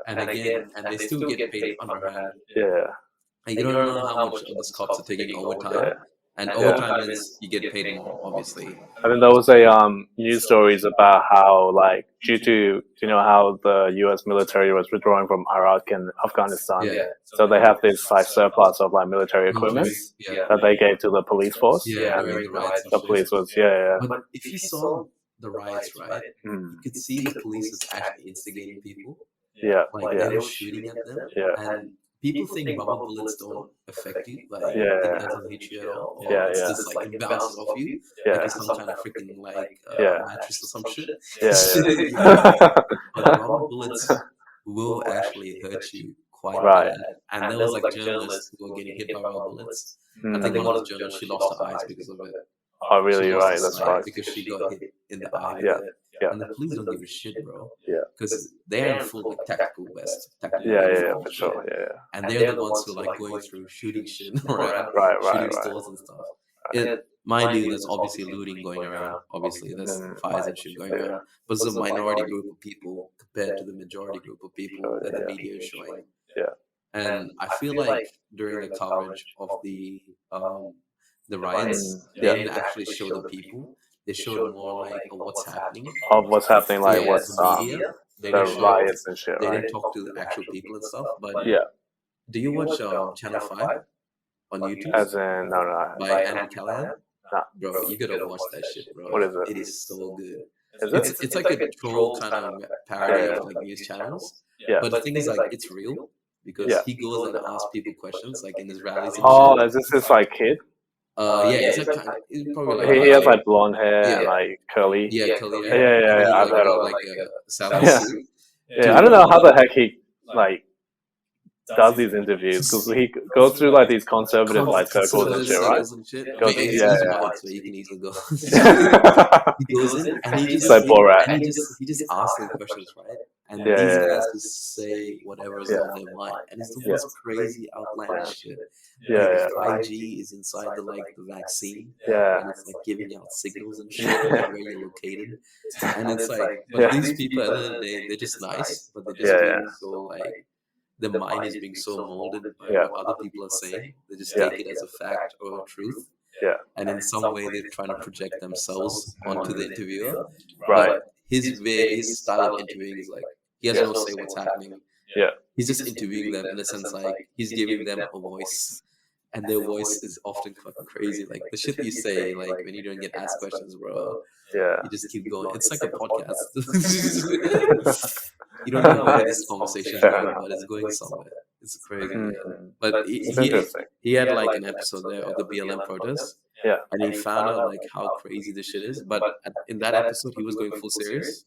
[SPEAKER 2] And again, and they still get paid underhand. And you don't know how much of the cops are taking overtime. And overtime means you get paid more, obviously.
[SPEAKER 1] I mean, there was a news stories about how, like, due to, you know, how the U.S. military was withdrawing from Iraq and Afghanistan. So they have this, like, surplus of, like, military equipment that they gave to the police force. And the police was,
[SPEAKER 2] But if you saw the riots, right, you could see the police is actually instigating people. Like they were shooting at them, and people think rubber bullets don't affect you, like it doesn't hit you at all. Or it's just like it bounces off you, like it's some kind of freaking like mattress or some shit. But rubber bullets will actually hurt you quite bad. And there was like journalists who were getting hit by rubber bullets. I think one of the journalists, she lost her eyes because of it.
[SPEAKER 1] Oh, really? Right, that's right.
[SPEAKER 2] Because she got hit in the eye. And the police don't give a shit, bro. Because they're in full like tactical vest.
[SPEAKER 1] For sure.
[SPEAKER 2] And they're the ones who are like going through shooting shit around, shooting stores and stuff. Mind you, there's obviously looting going around. Obviously, there's fires and shit going around. But it's a minority group of people compared to the majority group of people that the media is showing. And I feel like during the coverage of the riots, they didn't actually show the people. They showed more like what's happening.
[SPEAKER 1] Of what's happening, like what's
[SPEAKER 2] the
[SPEAKER 1] riots and shit,
[SPEAKER 2] They
[SPEAKER 1] right?
[SPEAKER 2] didn't talk to the actual people and stuff. But do you watch Channel 5 on YouTube?
[SPEAKER 1] As in, no.
[SPEAKER 2] By Andrew Callahan?
[SPEAKER 1] Nah.
[SPEAKER 2] Bro, you gotta watch that shit, bro.
[SPEAKER 1] What is it?
[SPEAKER 2] It is so good.
[SPEAKER 1] Is it?
[SPEAKER 2] It's like a troll kind of parody of like news channels. But the thing is, like, it's real because he goes and asks people questions, like in his rallies. And shit.
[SPEAKER 1] Is this his like kid?
[SPEAKER 2] It's like it's probably like
[SPEAKER 1] he has like blonde hair and like curly.
[SPEAKER 2] Curly hair.
[SPEAKER 1] Yeah. I've heard of
[SPEAKER 2] like a salad suit.
[SPEAKER 1] I don't know how the heck he like does these interviews because he goes through like these conservative like circles and shit, right?
[SPEAKER 2] So you can easily go. He goes in and he just
[SPEAKER 1] like Borat.
[SPEAKER 2] And he just asks them questions, right? And these guys just say whatever is on their mind, and it's the most crazy outlandish shit. 5G is inside the vaccine, and it's like giving out signals and shit where you're located, and it's like, but these people at the end of the day, they're just nice, but they're just being so like. The mind is being so molded by what other people are saying. They just take it as a fact or a truth. And in some way, they're trying to project themselves onto the interviewer.
[SPEAKER 1] Right.
[SPEAKER 2] But his style of interviewing is like, he has no say what's happening. He's just interviewing them in the sense like, he's giving them a voice. And their voice is often fucking crazy. Like, the shit you say, like, when you don't get asked questions, bro. You just keep going. It's like a podcast. You don't know where this conversation is going, but it's going somewhere. It's crazy. But he had like an episode there of the BLM protest. And he found out like how crazy this shit is. But in that episode, he was going full serious.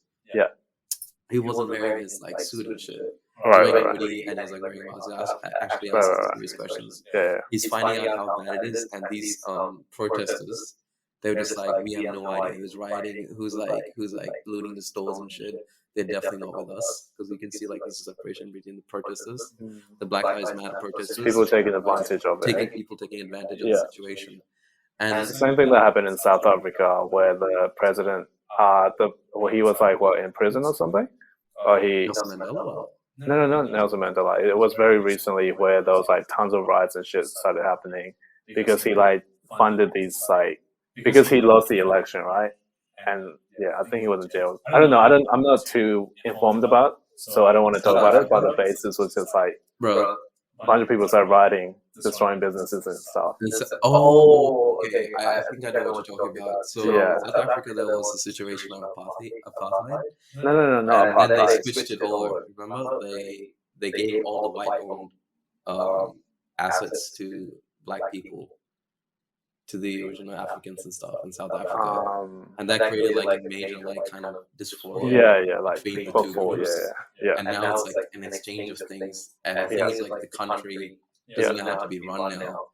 [SPEAKER 2] He wasn't wearing his like suit and shit.
[SPEAKER 1] Right.
[SPEAKER 2] And he was like wearing masks. Actually asking serious questions. He's finding out how bad it is, and these protesters, they were just like, we have no idea who's rioting, who's like looting the stores and shit. They're definitely not with us because we can see like there's a separation between the protesters, the Black Lives Matter protesters,
[SPEAKER 1] people taking advantage of it,
[SPEAKER 2] people taking advantage of the situation. And
[SPEAKER 1] it's the same thing that happened in South Africa where the president, he was like in prison or something, or he.
[SPEAKER 2] Nelson Mandela.
[SPEAKER 1] No, Nelson Mandela. It was very recently where there was like tons of riots and shit started happening because he like funded these like because he lost the election, right? And I think he was in jail. I don't know. I'm not too informed about, so I don't want to talk about it. But the basis was just like,
[SPEAKER 2] bro,
[SPEAKER 1] a bunch of people started rioting, destroying businesses and stuff.
[SPEAKER 2] Okay. I think I know what you're talking about. So South Africa, there was a situation of apartheid.
[SPEAKER 1] No.
[SPEAKER 2] And then they switched it over. Remember, they gave all the white-owned assets to black people, to the original Africans and stuff in South Africa, and that created like a major like kind of dysphoria.
[SPEAKER 1] Like
[SPEAKER 2] between the two
[SPEAKER 1] before,
[SPEAKER 2] groups. And now it's like an exchange of things, and things like the country doesn't have to be run now.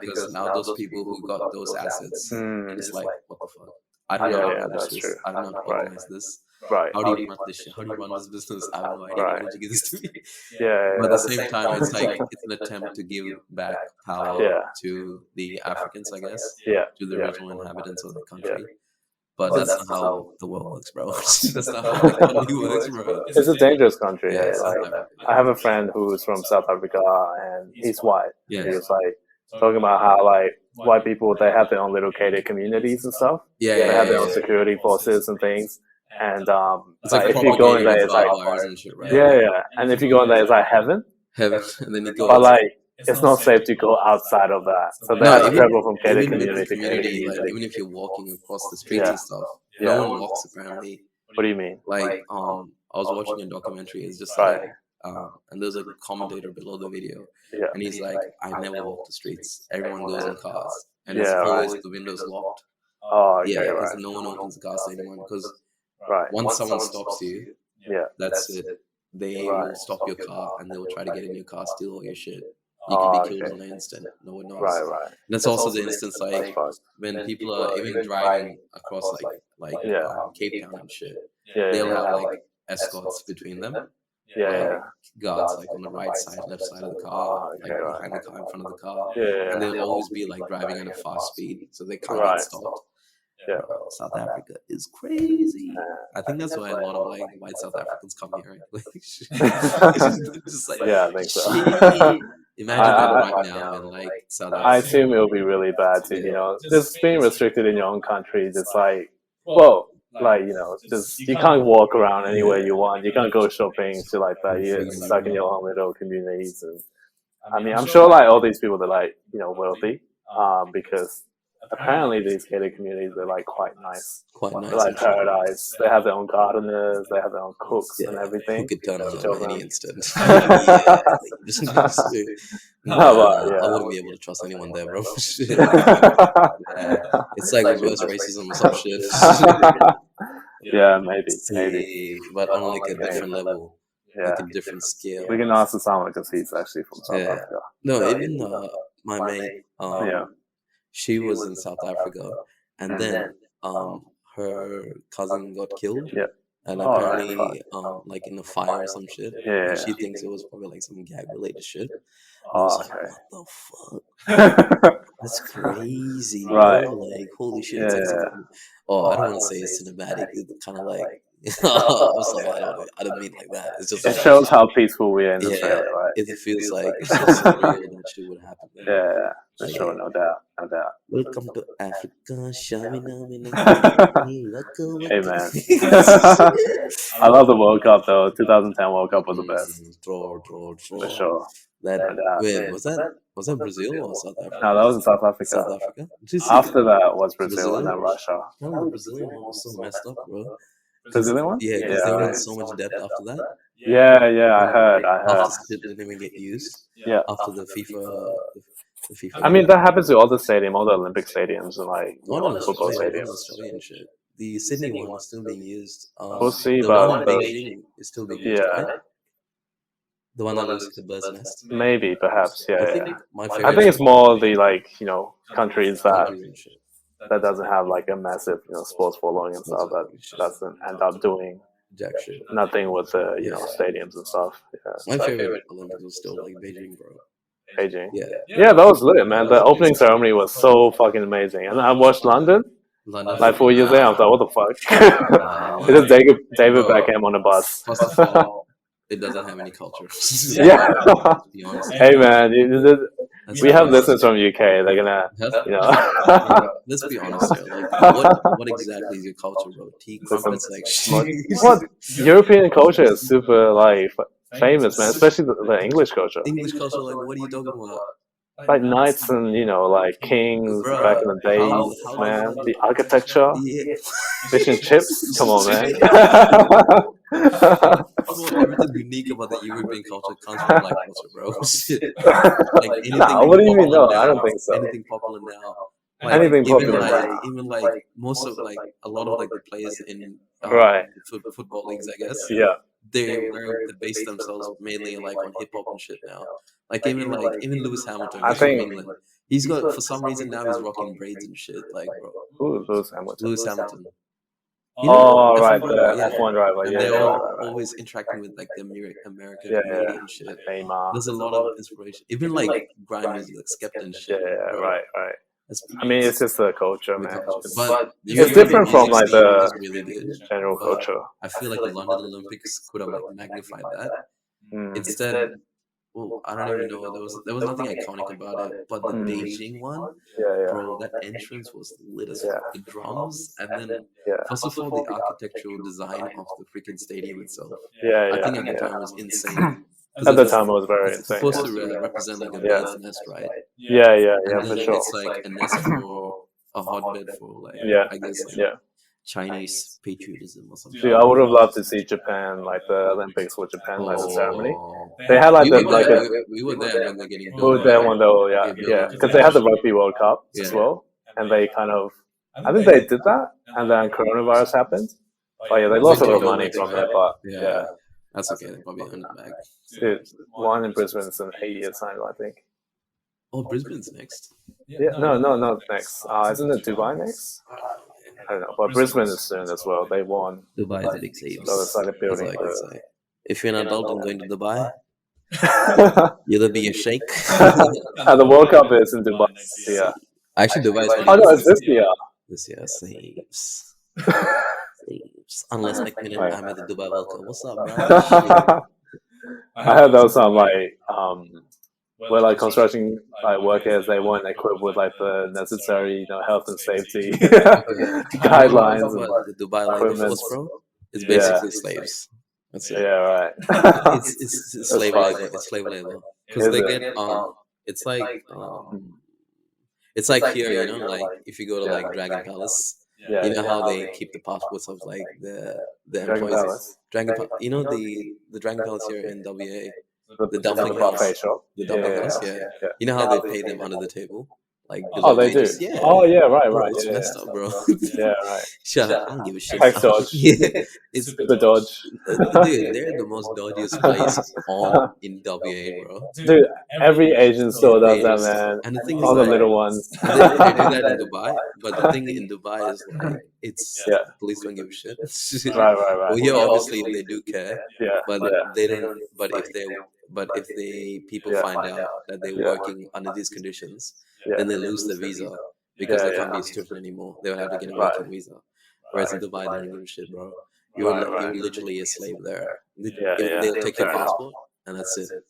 [SPEAKER 2] Because now those people who got those assets, it's like, what the fuck? I don't know how to manage this. I don't know how to organize this.
[SPEAKER 1] Right.
[SPEAKER 2] How do you run this shit? How do you run this business? I have no idea. How did you get this to me?
[SPEAKER 1] But
[SPEAKER 2] at the same time, it's like it's an attempt to give back power to the Africans, I guess. To the original inhabitants of the country. But that's not how the world works, bro. That's not how the country works, bro.
[SPEAKER 1] It's a dangerous country. I have a friend who's from South Africa and he's white. He was like talking about how like white people, they have their own little catered communities and stuff. They have their own security forces and things. And
[SPEAKER 2] it's like
[SPEAKER 1] if you go in there, it's like
[SPEAKER 2] and shit, right?
[SPEAKER 1] And if you go in there, it's like heaven.
[SPEAKER 2] And then you go.
[SPEAKER 1] But like, it's not safe to go outside of that. So they have to travel from catered community to community.
[SPEAKER 2] Like, even if you're walking across the streets and stuff, no one walks apparently.
[SPEAKER 1] What do you mean?
[SPEAKER 2] Like I was watching a documentary. It's just like and there's a commentator below the video,
[SPEAKER 1] Yeah.
[SPEAKER 2] and he's like, I never walk the streets. Everyone goes in cars, and it's always the windows locked.
[SPEAKER 1] Oh, okay,
[SPEAKER 2] yeah, because
[SPEAKER 1] right.
[SPEAKER 2] no one opens the cars to anyone. Because
[SPEAKER 1] Right.
[SPEAKER 2] once someone stops you,
[SPEAKER 1] Yeah.
[SPEAKER 2] that's it. They
[SPEAKER 1] Right.
[SPEAKER 2] will stop your car, and they will try to get in your car, steal all your shit. You can be killed in an instant. No one knows.
[SPEAKER 1] Right.
[SPEAKER 2] And that's also the instance like when people are even driving across Cape Town and shit.
[SPEAKER 1] Yeah.
[SPEAKER 2] They'll have like escorts between them.
[SPEAKER 1] Yeah.
[SPEAKER 2] Guards like on the right side, left side of the car, like behind the car, in front of the car.
[SPEAKER 1] Yeah.
[SPEAKER 2] And they'll always be like driving at a fast speed, so they can't get stopped.
[SPEAKER 1] Yeah.
[SPEAKER 2] South Africa is crazy. I think that's why a lot of like white South Africans come here. Just like,
[SPEAKER 1] yeah, I think so.
[SPEAKER 2] Imagine that right now in like South Africa.
[SPEAKER 1] I assume it'll be really bad too. You know, just being restricted in your own country, just like, well, like, you know, just you can't walk around anywhere you want. You can't go shopping, shit like that. You're stuck in your own little communities. And I mean, I'm sure like all these people are like, you know, wealthy, because apparently these gated communities are like quite nice. They're like paradise. They have their own gardeners, they have their own cooks and everything.
[SPEAKER 2] Who could turn on any instant.
[SPEAKER 1] I
[SPEAKER 2] wouldn't be able to trust anyone there, bro. It's like reverse racism or some shit.
[SPEAKER 1] Yeah, maybe.
[SPEAKER 2] But on like a different level.
[SPEAKER 1] Yeah.
[SPEAKER 2] Like a different scale.
[SPEAKER 1] We can ask Osama because he's actually from South Africa.
[SPEAKER 2] No, even my mate, she was in South Africa, and then her cousin got killed.
[SPEAKER 1] Yeah.
[SPEAKER 2] And apparently, like in a fire or some shit.
[SPEAKER 1] Yeah.
[SPEAKER 2] And she thinks it was probably like some gag related shit. And I
[SPEAKER 1] Oh,
[SPEAKER 2] was like,
[SPEAKER 1] okay.
[SPEAKER 2] what the fuck? That's crazy.
[SPEAKER 1] Right.
[SPEAKER 2] Bro. Like, holy shit.
[SPEAKER 1] Yeah.
[SPEAKER 2] It's like something, I don't want to say it's cinematic. It's kind of like, I was like, I don't mean like that. It's just
[SPEAKER 1] It
[SPEAKER 2] like,
[SPEAKER 1] shows how peaceful we are in Australia, right?
[SPEAKER 2] it feels like it's just surreal that shit would happen.
[SPEAKER 1] Yeah, for sure, no doubt.
[SPEAKER 2] Welcome to Africa, Shamina.
[SPEAKER 1] Hey man, I love the World Cup though. 2010 World Cup was the best.
[SPEAKER 2] Draw.
[SPEAKER 1] For sure.
[SPEAKER 2] Wait, was that Brazil or South Africa?
[SPEAKER 1] No, that was in South Africa.
[SPEAKER 2] South Africa.
[SPEAKER 1] After that was Brazil and then Russia.
[SPEAKER 2] No, the Brazilian one was so messed up, bro.
[SPEAKER 1] Brazilian one?
[SPEAKER 2] Yeah, because they were in so much depth after that.
[SPEAKER 1] Yeah, I heard.
[SPEAKER 2] After shit didn't even get used.
[SPEAKER 1] Yeah.
[SPEAKER 2] After the FIFA.
[SPEAKER 1] I mean, that happens to all the stadiums, all the Olympic stadiums, and like football stadiums.
[SPEAKER 2] Australian shit. The Sydney one is still being used.
[SPEAKER 1] We'll see,
[SPEAKER 2] the
[SPEAKER 1] but
[SPEAKER 2] one in Beijing is still being used, right? The one that looks like the bird's nest.
[SPEAKER 1] Maybe, perhaps, yeah.
[SPEAKER 2] I
[SPEAKER 1] think it's more the countries that doesn't have like a massive sports following and stuff that doesn't end up doing
[SPEAKER 2] jack shit.
[SPEAKER 1] Nothing with the stadiums and stuff.
[SPEAKER 2] Yeah. My favorite Olympics was still like Beijing, bro.
[SPEAKER 1] Beijing. Yeah, that was lit, man. The opening ceremony was so fucking amazing. And I watched London. Like 4 years there, I was like, what the fuck? It's just David Beckham on a bus.
[SPEAKER 2] First of all, it doesn't have any culture.
[SPEAKER 1] Yeah. Hey man, we have listeners from UK. They're gonna,
[SPEAKER 2] Let's be honest here. Like, what exactly is your culture, bro? Tea crumpets, like
[SPEAKER 1] what European culture is super like famous, man. Especially the English culture.
[SPEAKER 2] English culture, like what are you talking about?
[SPEAKER 1] Like knights and like kings back in the days, man. The architecture, fish and chips. Come on, man.
[SPEAKER 2] Everything unique about the European culture comes from like culture, bro. Like anything.
[SPEAKER 1] What do you mean? No, I don't think so.
[SPEAKER 2] Anything popular now.
[SPEAKER 1] Like, anything popular.
[SPEAKER 2] Even like most of like a lot of like the players in football leagues, I guess.
[SPEAKER 1] Yeah.
[SPEAKER 2] They base themselves mainly like on hip hop and shit now. Like even Lewis Hamilton.
[SPEAKER 1] I think
[SPEAKER 2] he's got, for some reason now he's rocking braids and shit. Like, bro.
[SPEAKER 1] Who is Lewis Hamilton?
[SPEAKER 2] Lewis Hamilton.
[SPEAKER 1] Right, the F1 driver.
[SPEAKER 2] And they're always interacting with like the American community and shit. There's a lot of inspiration. Even like grime music, like Skepta and shit.
[SPEAKER 1] Yeah, right. I mean, it's just the culture, man.
[SPEAKER 2] But
[SPEAKER 1] it's different from like the general culture.
[SPEAKER 2] I feel like the London Olympics could have like magnified that. Instead, well, I don't even know. There was nothing iconic about it, but the Beijing one, bro, that entrance was lit as fuck. The drums, and then first of all, the architectural design of the freaking stadium itself. I think at the time was insane.
[SPEAKER 1] At the time, it was very insane.
[SPEAKER 2] It's supposed to represent like a bird's nest, right?
[SPEAKER 1] Yeah,
[SPEAKER 2] and
[SPEAKER 1] for
[SPEAKER 2] then
[SPEAKER 1] sure.
[SPEAKER 2] it's like a nest for a hotbed for like, I guess, like, Chinese patriotism or something.
[SPEAKER 1] Dude, I would have loved to see Japan, like the Olympics for Japan, like the ceremony. They had like
[SPEAKER 2] we were there when they're getting built.
[SPEAKER 1] We were there when they were, yeah, because they had the Rugby World Cup as well, and they kind of, I think they did that, and then coronavirus happened. But yeah, they lost a lot of money from it, but yeah.
[SPEAKER 2] That's okay, they probably earned it back.
[SPEAKER 1] Dude, one in Brisbane's in 8 years' time, I think.
[SPEAKER 2] Oh, Brisbane's next?
[SPEAKER 1] Yeah, no, not next. Isn't it Dubai next? I don't know, but Brisbane is soon as well. They won.
[SPEAKER 2] Dubai is the big save.
[SPEAKER 1] So they started building.
[SPEAKER 2] If you're an adult and going to Dubai, you'll be a sheikh.
[SPEAKER 1] And the World Cup is in Dubai this year.
[SPEAKER 2] Actually, Dubai is.
[SPEAKER 1] Oh no, it's this year.
[SPEAKER 2] This year, saves. Unless like I'm at the Dubai World Cup. What's up, bro?
[SPEAKER 1] I heard there was some like where like construction like workers, they weren't equipped with like the necessary health and safety guidelines.
[SPEAKER 2] The Dubai labor force, bro, it's basically slaves. That's it.
[SPEAKER 1] Yeah, right.
[SPEAKER 2] It's slave labor. It's slave labor because they get it's like here, like if you go to like Dragon Palace.
[SPEAKER 1] Yeah,
[SPEAKER 2] you know how they keep the passports of like the employees. The Dragon Palace here in WA. The dumpling house.
[SPEAKER 1] Shop.
[SPEAKER 2] The dumpling house, yeah. You know how they pay them under the table? Like
[SPEAKER 1] they do.
[SPEAKER 2] Yeah.
[SPEAKER 1] Oh yeah, right.
[SPEAKER 2] It's messed up, bro.
[SPEAKER 1] Yeah, right.
[SPEAKER 2] Shut up! I don't give a shit.
[SPEAKER 1] Tax dodge.
[SPEAKER 2] It's
[SPEAKER 1] the dodge.
[SPEAKER 2] Dude, they're the most dodgiest place in WA, bro.
[SPEAKER 1] Dude, every Asian store does that, man.
[SPEAKER 2] And the thing
[SPEAKER 1] all
[SPEAKER 2] is,
[SPEAKER 1] the little ones.
[SPEAKER 2] They do that in Dubai, but the thing in Dubai is like it's police don't give a shit.
[SPEAKER 1] Right.
[SPEAKER 2] Well, here obviously they do care.
[SPEAKER 1] Yeah.
[SPEAKER 2] But they don't. But if people find out that they're working under these conditions, then they lose the visa because they can't be a student anymore. They will have to get a working visa. Whereas in Dubai, they don't give a shit, bro. You're literally a slave there. They'll take your passport and that's it.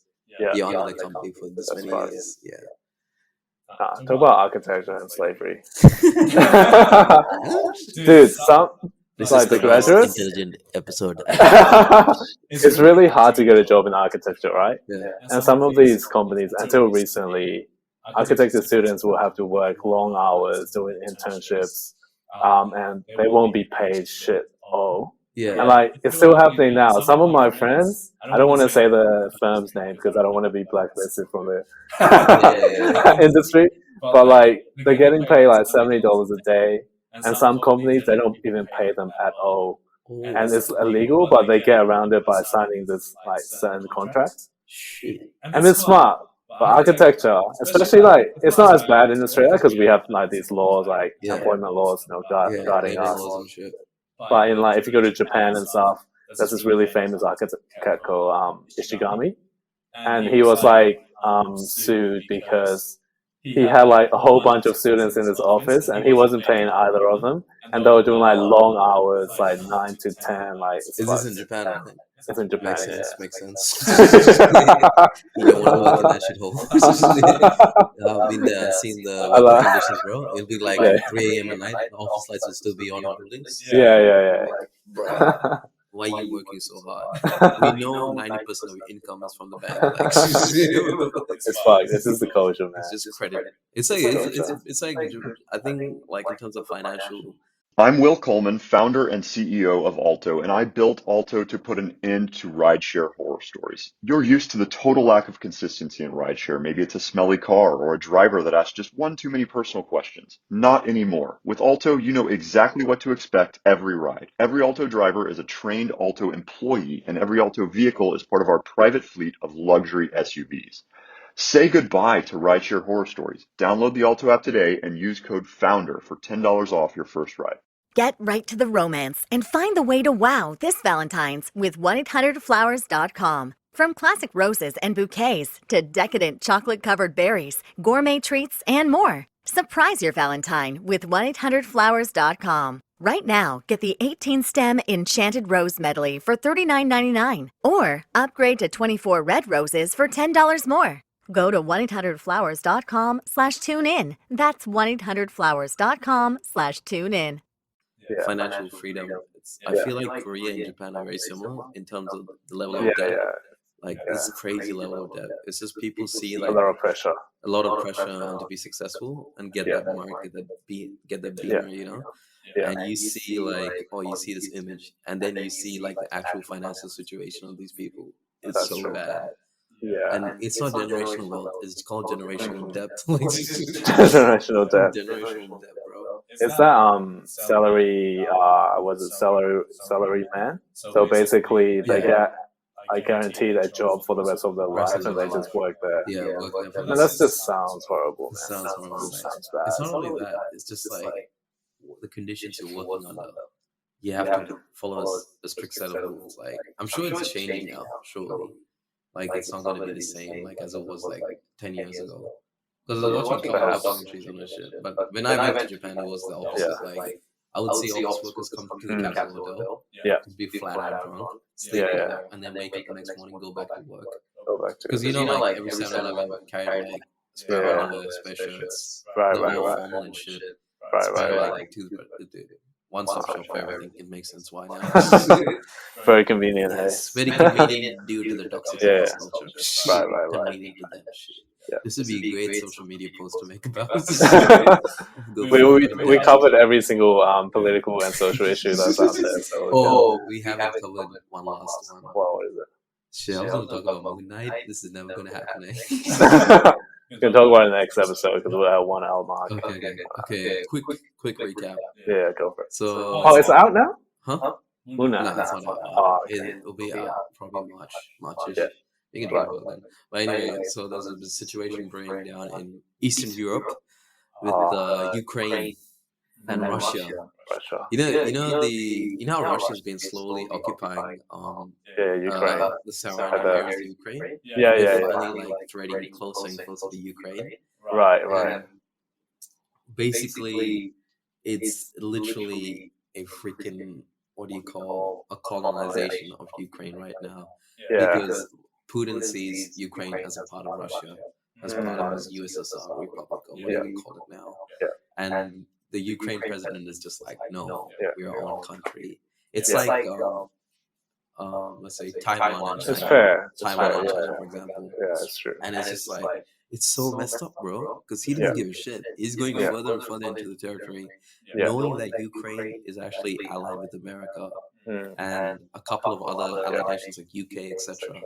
[SPEAKER 2] You're under the company for this many years. Yeah.
[SPEAKER 1] Talk about architecture and slavery. Dude,
[SPEAKER 2] this
[SPEAKER 1] like
[SPEAKER 2] is
[SPEAKER 1] the graduates.
[SPEAKER 2] Intelligent episode.
[SPEAKER 1] It's really hard to get a job in architecture, right?
[SPEAKER 2] Yeah.
[SPEAKER 1] And some of these companies, until recently, architecture students will have to work long hours doing internships, and they won't be paid shit. And like it's still happening now. Some of my friends, I don't want to say the firm's name because I don't want to be blacklisted from the industry, but like they're getting paid like $70 a day. And some companies, they don't even pay them at all. And it's illegal, but they get around it by signing this like certain contracts. And it's smart. But architecture, especially like, it's not as bad in Australia because we have like these laws, like employment laws, guarding us. But in like, if you go to Japan and stuff, there's this really famous architect called Ishigami. And he was like sued because he had like a whole bunch of students in his office and he wasn't paying either of them, and they were doing like long hours, like 9 to 10. Like,
[SPEAKER 2] is this in Japan? I think
[SPEAKER 1] it's in Japan.
[SPEAKER 2] Makes sense. You don't want to work in that shithole. I've been there, seen the working conditions, bro. It'll be like 3 a.m. at night. The office lights will still be on our buildings.
[SPEAKER 1] Yeah.
[SPEAKER 2] Bro, why are you working so hard? We know 90% of your income is from the bank. Like,
[SPEAKER 1] it's fine. This is the culture, man.
[SPEAKER 2] It's just credit. It's like I think like in terms of financial.
[SPEAKER 9] I'm Will Coleman, founder and CEO of Alto, and I built Alto to put an end to rideshare horror stories. You're used to the total lack of consistency in rideshare. Maybe it's a smelly car or a driver that asks just one too many personal questions. Not anymore. With Alto, you know exactly what to expect every ride. Every Alto driver is a trained Alto employee, and every Alto vehicle is part of our private fleet of luxury SUVs. Say goodbye to rideshare horror stories. Download the Alto app today and use code FOUNDER for $10 off your first ride.
[SPEAKER 4] Get right to the romance and find the way to wow this Valentine's with 1-800-Flowers.com. From classic roses and bouquets to decadent chocolate-covered berries, gourmet treats, and more. Surprise your Valentine with 1-800-Flowers.com. Right now, get the 18-stem Enchanted Rose Medley for $39.99 or upgrade to 24 red roses for $10 more. Go to 1-800-Flowers.com/tune-in. That's 1-800-Flowers.com/tune-in.
[SPEAKER 2] Financial freedom. I feel like Korea and Japan are very similar in terms of the level of debt. Like it's a crazy level of debt. It's just people see like
[SPEAKER 1] a lot of pressure.
[SPEAKER 2] a lot of pressure on to be successful and get that mark, get that beamer, you know. And you see like, oh, you see this image, and then you see like the actual financial situation of these people. It's so bad. And it's not generational wealth; it's called generational debt.
[SPEAKER 1] Generational debt.
[SPEAKER 2] Generational debt, bro.
[SPEAKER 1] Is that salary? Was it salary man? So basically, they get guaranteed a job for the rest of their life, and they just work there.
[SPEAKER 2] Yeah, work there.
[SPEAKER 1] And that just sounds horrible, man.
[SPEAKER 2] Sounds horrible.
[SPEAKER 1] Sounds bad.
[SPEAKER 2] It's not only that; it's just like the conditions you're working under. You have to follow a strict set of rules. Like, I'm sure it's changing now, surely. Like, it's not going to be the same like as it was like 10 years ago. Because I was watching a couple of documentaries on this shit. But when I went to Japan, it was the opposite. Like, I would see office workers come to the Capsule Hotel, just be flat out drunk, sleep there, and then wake up the next morning and go back to work. Because you know, like every 7-Eleven carry like spare underwear, spare shirts, all formal and shit. Spare like toothbrush. One-stop shop for everything. It makes sense why now.
[SPEAKER 1] Very convenient.
[SPEAKER 2] Yes, very convenient due to the toxic culture.
[SPEAKER 1] Right.
[SPEAKER 2] Convenient to them. This would be a great social media post to make about.
[SPEAKER 1] we covered every single political and social issue that's out there. So
[SPEAKER 2] we haven't covered one last one.
[SPEAKER 1] What is it?
[SPEAKER 2] Shit, I was going to talk about Moon Knight. This is never going to happen.
[SPEAKER 1] We can talk about it in the next episode because we'll have 1 hour mark.
[SPEAKER 2] Okay. Quick recap.
[SPEAKER 1] Yeah, go for it.
[SPEAKER 2] So,
[SPEAKER 1] it's out now?
[SPEAKER 2] Huh?
[SPEAKER 1] Moon Knight.
[SPEAKER 2] No, it's not out. It'll be out probably March-ish. You can talk about that. But anyway, so there's a situation brewing down in Eastern Europe with Ukraine and Russia. You know how Russia's been slowly occupying
[SPEAKER 1] Ukraine.
[SPEAKER 2] the surrounding areas of Ukraine.
[SPEAKER 1] Yeah.
[SPEAKER 2] Finally, like threading closer and closer to Ukraine.
[SPEAKER 1] Right.
[SPEAKER 2] And basically, it's literally a freaking a colonization of Ukraine right now. Because Putin sees Ukraine as a part of Russia, as part of his USSR Republic, or whatever you call it now. And the Ukraine president is just like, no, we're our own country. It's like, let's say Taiwan and China.
[SPEAKER 1] It's fair.
[SPEAKER 2] Taiwan and China, for example.
[SPEAKER 1] Yeah, it's true.
[SPEAKER 2] And it's just like, it's so messed up, bro. Because he doesn't give a shit. He's going further and further into the territory, knowing that Ukraine is actually allied with America and a couple of other allied nations like UK, etc.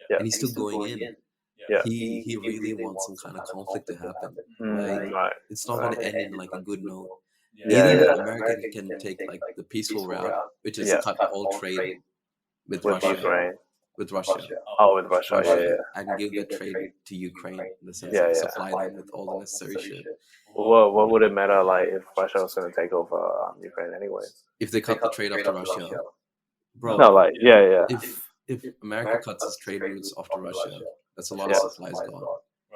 [SPEAKER 2] And he's still going in. He really wants some kind of conflict to happen. It's not going to end in like a good note. Either America can take like the peaceful route, which is cut all trade with Russia. With Russia.
[SPEAKER 1] With Russia.
[SPEAKER 2] And give that trade to Ukraine in the sense of supply them with all the necessary shit.
[SPEAKER 1] Well, what would it matter like if Russia was going to take over Ukraine anyway?
[SPEAKER 2] If they cut the trade off to Russia, bro.
[SPEAKER 1] No, like
[SPEAKER 2] If America cuts its trade routes off to Russia, that's a lot of supplies gone.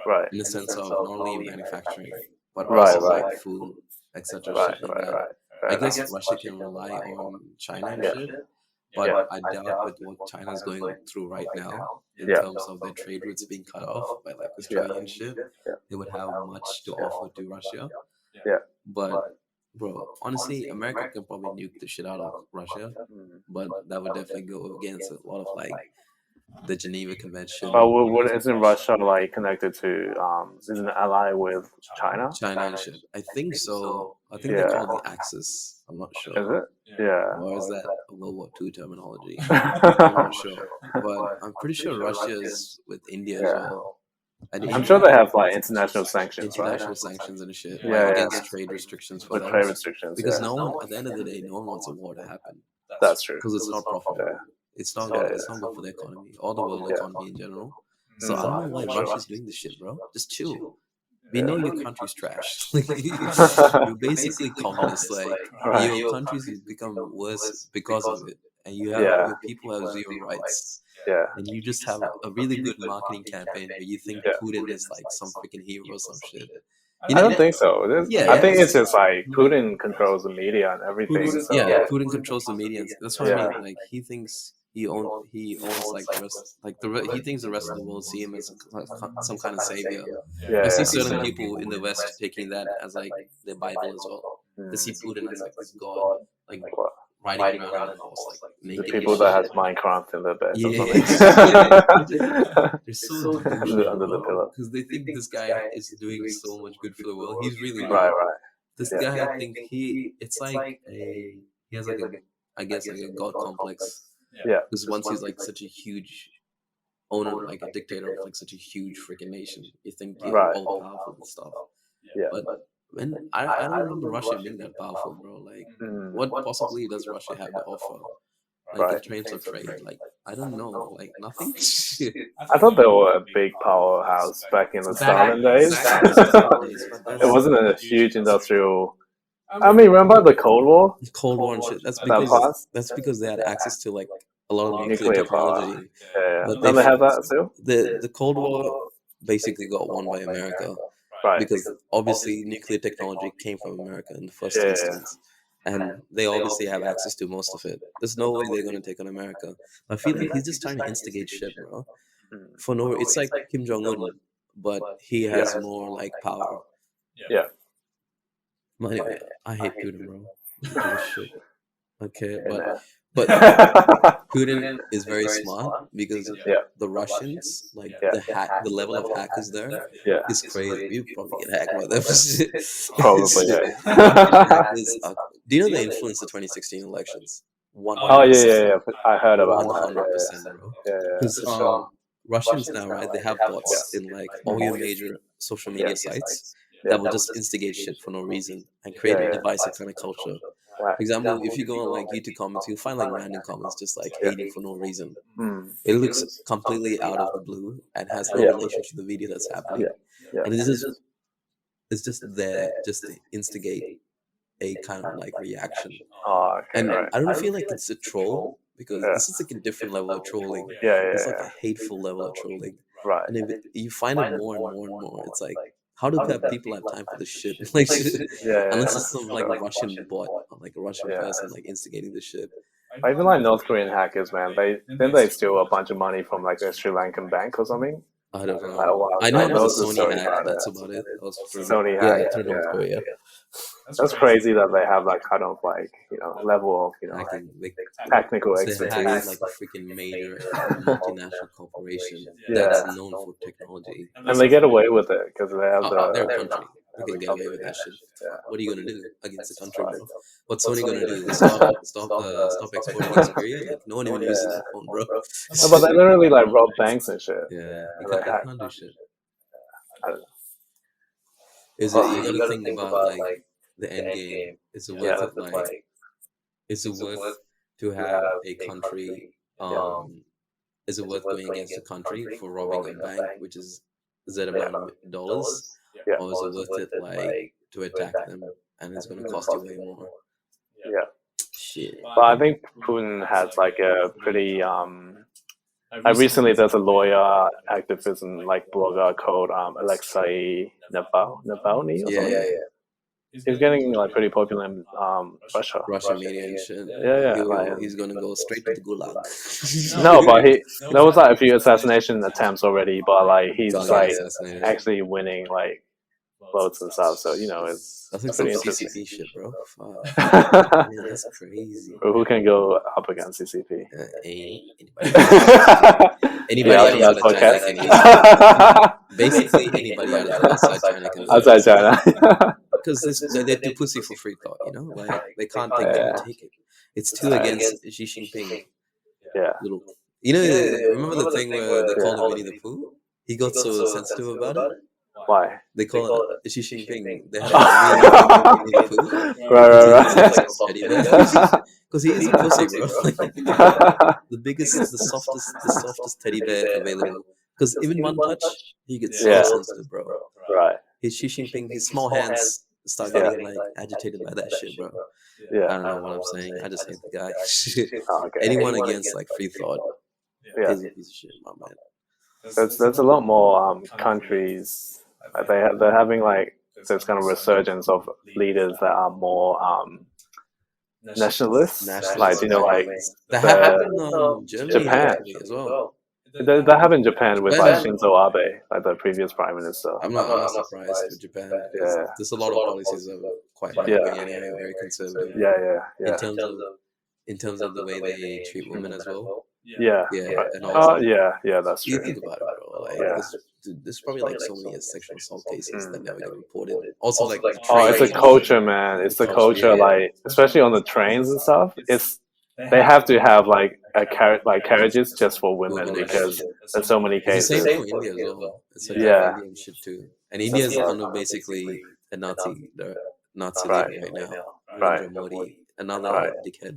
[SPEAKER 1] Right.
[SPEAKER 2] In the sense of not only manufacturing, but also like food, etc. I guess Russia can rely on China and shit, but I doubt with what China's going through right now, in terms of their trade routes being cut off by like Australia and shit, they would have much to offer to Russia. But bro, honestly, America can probably nuke the shit out of Russia, but that would definitely go against a lot of like the Geneva Convention.
[SPEAKER 1] But isn't Russia like connected to isn't it allied with China?
[SPEAKER 2] China and shit. I think so. I think they call it the Axis. I'm not sure.
[SPEAKER 1] Is it? Yeah.
[SPEAKER 2] Or is that World War II terminology? I'm not sure. But I'm pretty sure Russia is with India as well.
[SPEAKER 1] I'm sure they have like international sanctions,
[SPEAKER 2] sanctions and shit, against trade restrictions for
[SPEAKER 1] trade restrictions.
[SPEAKER 2] Because no one, at the end of the day, no one wants a war to happen.
[SPEAKER 1] That's true.
[SPEAKER 2] Because it's not profitable. It's not good. It's not good for the economy or the world economy in general. So I don't know why Russia's doing this shit, bro. Just chill. We know your country's trash. You're basically communist. Like your country's become worse because of it, and you have your people have zero rights. And you just have a really good marketing campaign where you think Putin is like some freaking hero or some shit.
[SPEAKER 1] I don't think so. I think it's just like Putin controls the media and everything.
[SPEAKER 2] Putin controls the media. That's what I mean. Like he thinks he owns like the rest. He thinks the rest of the world see him as some kind of savior. I see certain people in the West taking that as like their Bible as well. They see Putin as like this god, like riding around on a horse, like
[SPEAKER 1] the
[SPEAKER 2] naked.
[SPEAKER 1] people that has Minecraft in their beds or
[SPEAKER 2] something. They're so delusional
[SPEAKER 1] under the pillow
[SPEAKER 2] because they think this guy is doing so much good for the world. He's really not.
[SPEAKER 1] right.
[SPEAKER 2] This guy, I think it's like he has like I guess like a god complex.
[SPEAKER 1] Yeah.
[SPEAKER 2] Because once he's like such a huge owner, like a dictator of like such a huge freaking nation, you think you're all powerful and stuff.
[SPEAKER 1] Yeah.
[SPEAKER 2] But when I don't remember Russia being that powerful, bro. Like, what possibly does Russia have to offer? Like in terms of trade, like I don't know, like nothing.
[SPEAKER 1] I thought they were a big powerhouse back in the Stalin days. It wasn't a huge industrial. I mean, remember the Cold War?
[SPEAKER 2] Cold War and shit. That's because they had access to like a lot of nuclear technology.
[SPEAKER 1] Yeah. But don't they have that too?
[SPEAKER 2] The Cold War basically got won by America.
[SPEAKER 1] Right.
[SPEAKER 2] Because obviously nuclear technology came from America in the first instance. And they obviously have access to most of it. There's no way they're going to take on America. I feel like he's just trying to instigate shit, bro. For no, it's like Kim Jong-un, but he has more like power.
[SPEAKER 1] Yeah.
[SPEAKER 2] But anyway, I hate Putin, bro. Shit. Okay, but Putin is very smart because the Russians, like the level of hackers there is crazy. You probably get hacked by them.
[SPEAKER 1] Probably, yeah.
[SPEAKER 2] Do you know they influenced the 2016 elections? 100%.
[SPEAKER 1] Oh yeah. I heard about
[SPEAKER 2] 100%, bro. Because Russians now, right? They have bots in like all your major social media sites that will just instigate shit for no reason and create a divisive kind of culture. For example, if you go on like YouTube comments, you'll find like random comments just like hating for no reason. It looks completely out of the blue and has no relation to the video that's happening. And it's just there just to instigate a kind of like reaction. And I don't feel like it's a troll because this is like a different level of trolling. It's like a hateful level of trolling.
[SPEAKER 1] Right.
[SPEAKER 2] And if you find it more and more and more, it's like, how do people have time for this shit? Like, unless it's some like Russian bot, or like a Russian person like instigating this shit.
[SPEAKER 1] Even like North Korean hackers, man, they steal a bunch of money from like a Sri Lankan bank or something.
[SPEAKER 2] I don't know. I know it was a Sony hack. That's about it.
[SPEAKER 1] Sony hack.
[SPEAKER 2] Through North Korea.
[SPEAKER 1] That's crazy that they have that kind of like level of technical expertise.
[SPEAKER 2] They have like a freaking major multinational corporation that's known for technology,
[SPEAKER 1] and they get away with it because they have
[SPEAKER 2] their country. They can get away with that shit. What are you gonna do against the country, bro? What's Sony gonna do? Stop exporting to Korea? Like, no one even uses that phone, bro.
[SPEAKER 1] No, but they literally like rob banks and shit.
[SPEAKER 2] Yeah, you can't do shit.
[SPEAKER 1] I don't know.
[SPEAKER 2] You gotta think about like the end game. Is it worth it? Like, is it worth to have a country? Is it worth going against a country for robbing a bank, which is Z amount of dollars, or is it worth it like to attack them and it's going to cost you way more?
[SPEAKER 1] Yeah.
[SPEAKER 2] Shit.
[SPEAKER 1] But I think Putin has like a pretty recently there's a lawyer activism like blogger called Alexei Navalny or something. He's getting like pretty popular in Russia.
[SPEAKER 2] Russian media and shit. He's gonna go straight to the gulag.
[SPEAKER 1] No, but there was like a few assassination attempts already, but like he's like actually winning like votes and stuff. So it's pretty interesting.
[SPEAKER 2] CCP shit, bro. Man, that's crazy.
[SPEAKER 1] Who can go up against CCP?
[SPEAKER 2] Anybody outside China. Basically, anybody outside China can.
[SPEAKER 1] Outside China.
[SPEAKER 2] Because they're too pussy for free thought, like they can't take it. It's too against Xi Jinping.
[SPEAKER 1] Yeah.
[SPEAKER 2] Remember the thing where they called him Winnie the Pooh? He got so sensitive about it.
[SPEAKER 1] Why?
[SPEAKER 2] They call it Xi Jinping. They had Winnie the Pooh.
[SPEAKER 1] Right.
[SPEAKER 2] Because he is a pussy, bro. The softest teddy bear available. Because even one touch, he gets so sensitive, bro.
[SPEAKER 1] Right.
[SPEAKER 2] His Xi Jinping, his small hands start getting like agitated by that shit, bro.
[SPEAKER 1] Yeah.
[SPEAKER 2] I don't know what I'm saying. I just hate the guy. Anyone against like free thought is a piece of shit, my man.
[SPEAKER 1] There's a lot more countries. They're having like this kind of resurgence of leaders that are more nationalists. Like
[SPEAKER 2] that happened in Germany,
[SPEAKER 1] Japan
[SPEAKER 2] as well.
[SPEAKER 1] That happened in Japan with like Shinzo Abe, like the previous prime minister.
[SPEAKER 2] I'm not surprised with Japan. There's a lot of policies that are quite very conservative.
[SPEAKER 1] Yeah.
[SPEAKER 2] In terms of in terms of the way they treat women as well.
[SPEAKER 1] Yeah.
[SPEAKER 2] And also,
[SPEAKER 1] that's true.
[SPEAKER 2] you think about it, bro. Like, there's probably like so many sexual assault cases that never get reported. Also, like,
[SPEAKER 1] it's a culture, man. It's the culture, like, especially on the trains and stuff. They have to have like carriages just for women because there's so many cases.
[SPEAKER 2] It's the same for India as well. It's like Indian shit too. And India is under basically a Nazi leader right now. Narendra Modi, another dickhead.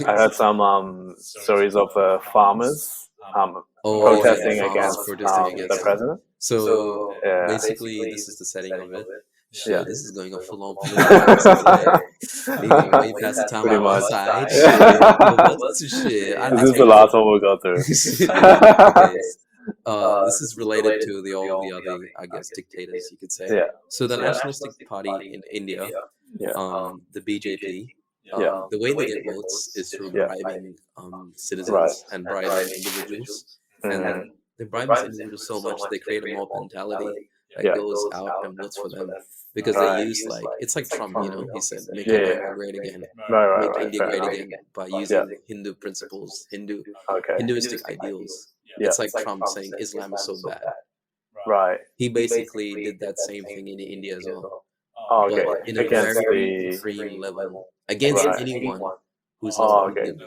[SPEAKER 1] I heard some stories of farmers protesting against the president.
[SPEAKER 2] So basically, this is the setting of it. Shit, this is going a full-on way past the time I'm outside. Shit.
[SPEAKER 1] This is the last one we'll go through.
[SPEAKER 2] This is related to all the other, I guess, dictators, you could say. So the nationalistic party in India, the BJP, the way they get votes is through bribing citizens and bribing individuals. And they bribe these individuals so much they create a mob mentality that goes out and votes for them. Because they use, like, it's like Trump, you know, he said, make America great again, make India great again, by using Hindu principles, Hinduistic ideals. It's like Trump saying Islam is so bad. He basically did that same thing in India as well. But in a very extreme level, against anyone who's not Hindu,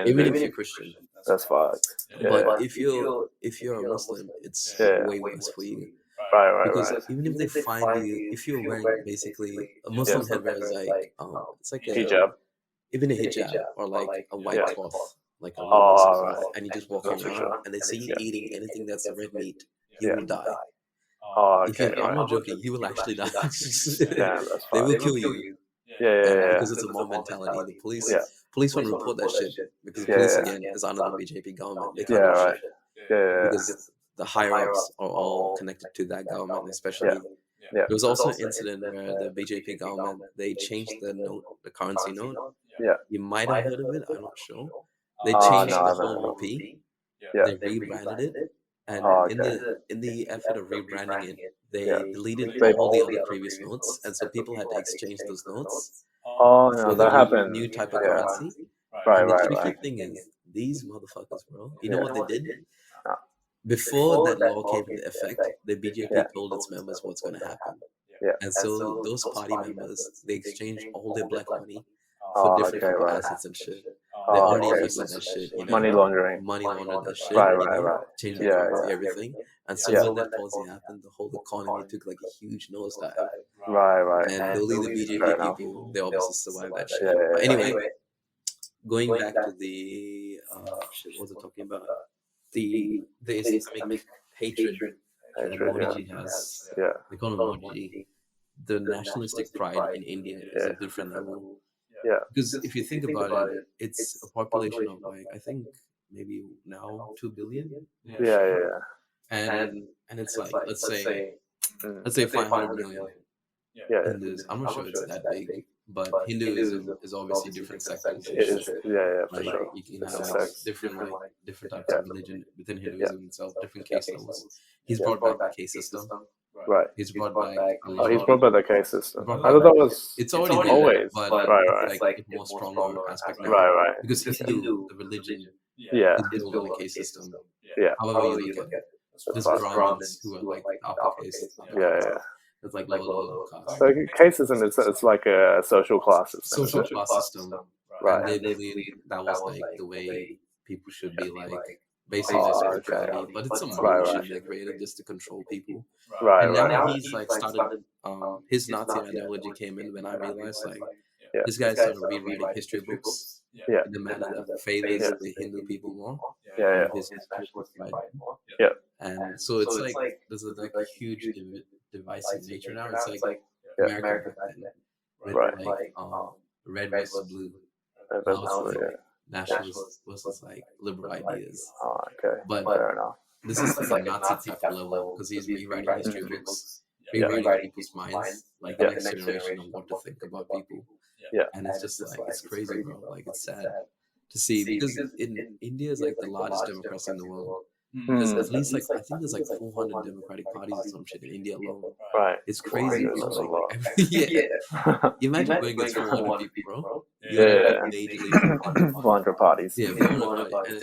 [SPEAKER 2] even if you're Christian.
[SPEAKER 1] That's fine.
[SPEAKER 2] But if you're a Muslim, it's way worse for you. Because even if they find you, if you're wearing basically a Muslim headwear is like it's like a
[SPEAKER 1] hijab,
[SPEAKER 2] even a hijab or like a white cloth, like a cloth, and you just walk around and they see you eating anything that's a red meat, you will die. I'm not joking, you will actually die. They will kill you. Because it's a mob mentality. The police won't report that shit because the police again is under the BJP government. They can't do shit. Because the higher-ups are all connected to that government, especially. There was also an incident where the BJP government, they changed the currency note. You might have heard of it, I'm not sure. They changed the whole rupee. They rebranded it. And in the effort of rebranding it, they deleted all the other previous notes. And so people had to exchange those notes for the new type of currency. And the tricky thing is, these motherfuckers, bro, you know what they did? Before that law came into effect, the BJP told its members what's going to happen. And so those party members, they exchanged all their black money for different assets and shit. They already invested that shit. You know?
[SPEAKER 1] Money laundering.
[SPEAKER 2] Money laundered that shit. Changed the currency, everything. And so when that policy happened, the whole economy took like a huge nosedive. And only the BJP people, they obviously survived that shit. But anyway, going back to the shit, what was I talking about? The Islamic hatred that Modi has. They call him Modi. The nationalistic pride in India is a different level. Because if you think about it, it's a population of like, I think maybe now 2 billion. And it's like, let's say 500 million Hindus. I'm not sure it's that big, but Hinduism is obviously different sectors.
[SPEAKER 1] For sure.
[SPEAKER 2] You can have like, different types of religion within Hinduism itself, different case levels. He's brought back the case system. He's brought back.
[SPEAKER 1] He's brought back the case system. I thought that was.
[SPEAKER 2] It's already always, but it's like a more stronger aspect now. Because Hindu, the religion, is built on the case system. However you look at it, there's Brahmins who are like upper case. It's like lower class.
[SPEAKER 1] So case system is it's like a social class system.
[SPEAKER 2] Social class system. And they believe that was like the way people should be like. Basically, spirituality, but it's some bullshit they created just to control people. And then he's like started. His Nazi ideology came in when I realized like this guy started rewriting history books in the manner that favors the Hindu people more. And so it's like there's like a huge divisive nature now. It's like America with like red versus blue. Nationalist versus like liberal ideas. But this is the Nazi type level because he's rewriting history books, rewriting people's minds, like the next generation of what to think about people. And it's just like it's crazy, bro. Like it's sad to see because in India is like the largest democracy in the world. There's at least like I think there's like 400 Democratic parties or some shit in India alone.
[SPEAKER 1] Right.
[SPEAKER 2] It's crazy, bro. Like, you imagine going against 400 people, bro.
[SPEAKER 1] Yeah.
[SPEAKER 2] Majorly
[SPEAKER 1] 400 parties.
[SPEAKER 2] Yeah, 400 parties.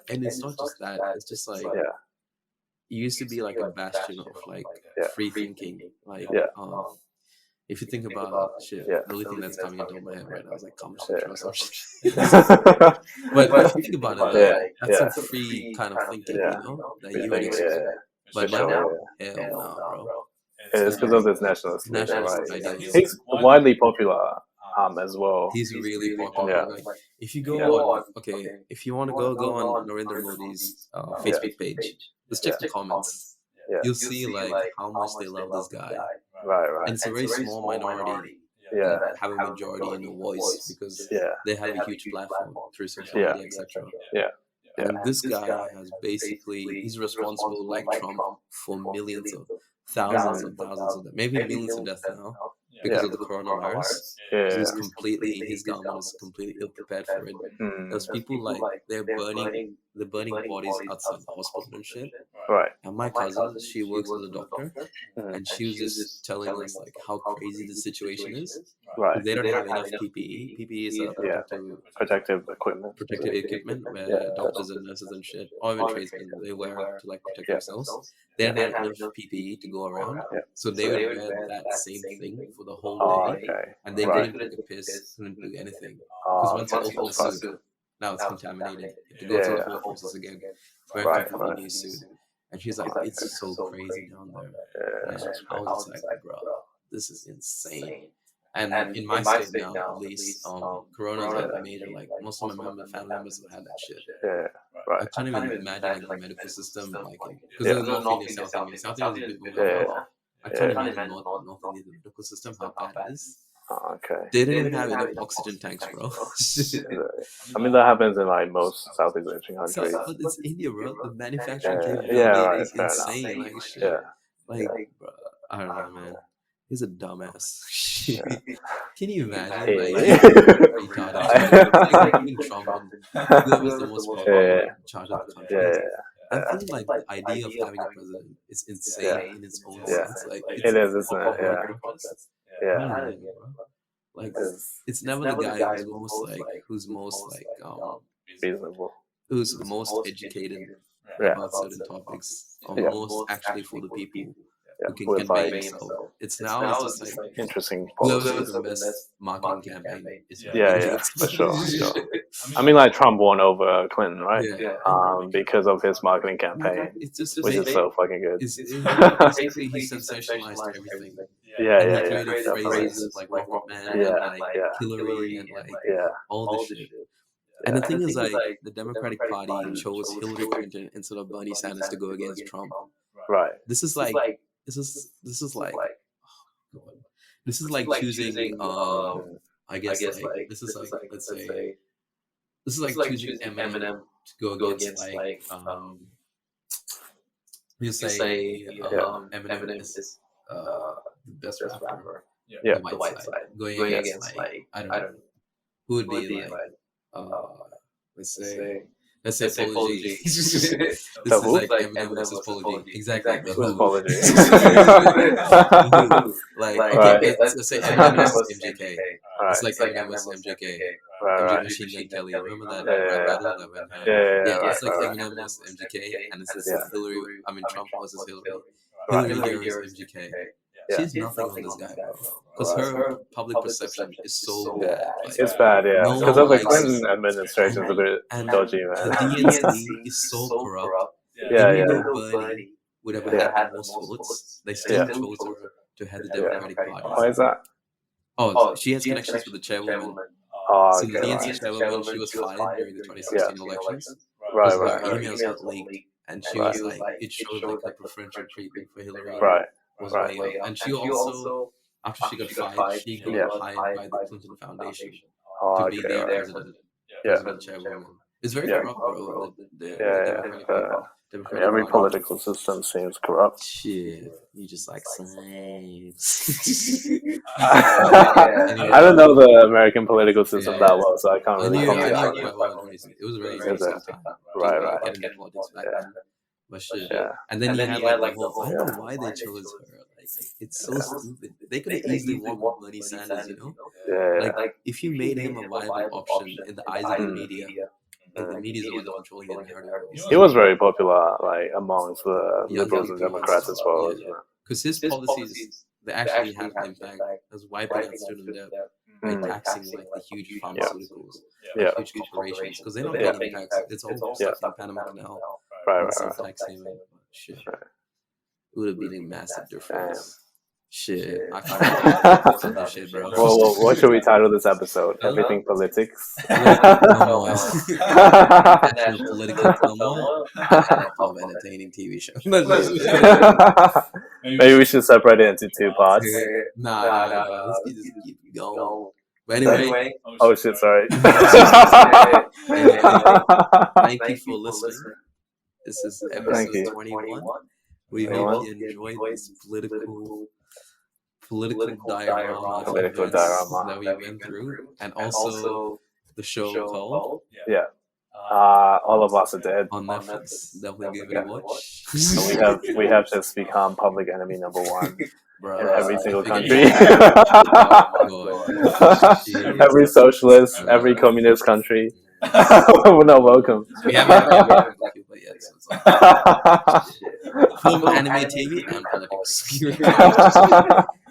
[SPEAKER 2] And it's not just that. It's just like it used to be like a bastion of like free thinking. Like if you think about shit, the only thing that's coming into my head right now is like conversation or some shit. But if you think about it, that's a free kind of thinking, you know, that you would expect. But now, hell no, bro.
[SPEAKER 1] It's because of this nationalist
[SPEAKER 2] idea.
[SPEAKER 1] He's widely popular as well.
[SPEAKER 2] He's really popular. Like, if you go on, if you want to go on Narendra Modi's Facebook page, just check the comments. You'll see like how much they love this guy.
[SPEAKER 1] Right.
[SPEAKER 2] And it's a very small minority that have a majority in the voice because they have a huge platform through social media, etc. And this guy has basically, he's responsible, like Trump, for millions of thousands and thousands of them, maybe millions of deaths now because of the coronavirus. His government is completely ill prepared for it. There's people like they're burning bodies outside the hospital and shit.
[SPEAKER 1] Right.
[SPEAKER 2] And my cousin, she works as a doctor, and she was just telling us like how crazy the situation is.
[SPEAKER 1] Right.
[SPEAKER 2] They don't have enough PPE. PPE is
[SPEAKER 1] protective equipment.
[SPEAKER 2] Protective equipment where doctors and nurses and shit, or even tradesmen, they wear to like protect themselves. They don't have enough PPE to go around, so they would wear that same thing for the whole day, and they couldn't take a piss, couldn't do anything. Because once it opens the suit, now it's contaminated. You have to go through the process again. Wear a completely new suit. And she's like, it's so crazy down there. And I was just like, bro, this is insane. And in my state now, at least, Corona is like a major, like, most of my family members have had that shit. I can't even imagine like the medical system, like, because there's North India, South India. South India is a bit more. I can't imagine North India, the medical system, how bad it is. They didn't even have enough oxygen tanks, bro.
[SPEAKER 1] I mean, that happens in like most Southeast Asian countries.
[SPEAKER 2] But it's India, bro. The manufacturing capability is insane. Like, shit. Like, bro, I don't know, man. He's a dumbass. Can you imagine? Like, even Trump was the most popular charge of the country. I feel like the idea of having a president is insane in its own sense. Like,
[SPEAKER 1] it is, isn't it?
[SPEAKER 2] Like, it's never the guy who's most
[SPEAKER 1] reasonable,
[SPEAKER 2] who's most educated about certain topics, or most actually for the people who can convey himself. It's just like
[SPEAKER 1] interesting.
[SPEAKER 2] Whoever's the best marketing campaign is
[SPEAKER 1] for sure. I mean, like Trump won over Clinton, right? Because of his marketing campaign, which is so fucking good.
[SPEAKER 2] Basically, he sensationalized everything. He created phrases like "rocket man" and like Hillary and like all this shit. And the thing is, like, the Democratic Party chose Hillary Clinton instead of Bernie Sanders to go against Trump.
[SPEAKER 1] Right.
[SPEAKER 2] This is like choosing I guess like this is like, let's say this is like choosing Eminem to go against like you say Eminem is the best rapper on the white side going against like I don't know who would be like let's say Polo G. This is like Eminem versus Polo G. Exactly.
[SPEAKER 1] Polo G.
[SPEAKER 2] Let's say Eminem versus MJK. It's like Eminem versus MJK. MJ Machine Gun Kelly. Remember that battle that went? It's like Eminem versus MJK, and it's just Trump versus Hillary. Hillary versus MJK. She has nothing on this guy, bro. Because her public perception is so bad. Like,
[SPEAKER 1] it's bad, because of the Clinton administration is a bit dodgy, man.
[SPEAKER 2] The DNC is so corrupt. Even though Bernie would have had most votes, they still chose her to head the Democratic Party.
[SPEAKER 1] Why is that?
[SPEAKER 2] Oh, she has connections with the chairwoman. So the DNC chairwoman, she was fired during the 2016 elections. Because her emails got leaked, and she was like, it showed like the preferential treatment for Hillary. Was way up. And she also, after she got fired, she got hired by the Clinton Foundation to be their president chairwoman. It's very corrupt, bro.
[SPEAKER 1] Every political system seems corrupt.
[SPEAKER 2] Shit, you just like slaves.
[SPEAKER 1] I don't know the American political system that well, so I can't really comment on it.
[SPEAKER 2] It was a very interesting time.
[SPEAKER 1] Right.
[SPEAKER 2] Getting into politics back then. But shit. Yeah. And then you had like the whole. I don't know why they chose her. Like, it's so stupid. They could have easily won with Bernie Sanders, you know?
[SPEAKER 1] Yeah.
[SPEAKER 2] Like, if you made him a viable option in the eyes of the media, like the media is the one controlling the narrative.
[SPEAKER 1] He was very popular, like amongst the liberals and Democrats as well.
[SPEAKER 2] Because his policies, they actually had an impact. As wiping out student debt by taxing like the huge pharmaceuticals, huge corporations, because they don't pay any tax. It's all stuff in Panama Canal.
[SPEAKER 1] Right.
[SPEAKER 2] Tax haven. Shit. It would have been a massive difference. Shit. I can't do shit, bro.
[SPEAKER 1] Well, what should we title this episode? Everything politics?
[SPEAKER 2] Political turmoil. Of entertaining TV show.
[SPEAKER 1] Maybe we should separate it into 2 parts.
[SPEAKER 2] Nah. Let's just keep going. But anyway.
[SPEAKER 1] Oh shit, sorry.
[SPEAKER 2] Thank you for listening. This is episode 21. We hope you enjoyed this political diorama that we went through, and also the show called
[SPEAKER 1] All of Us Are Dead
[SPEAKER 2] on Netflix. Definitely give it a watch.
[SPEAKER 1] we have just become public enemy number 1 in every single country. Every socialist, every communist country. We're not welcome.
[SPEAKER 2] We haven't Cuba yet, so it's like film, anime, TV, and politics.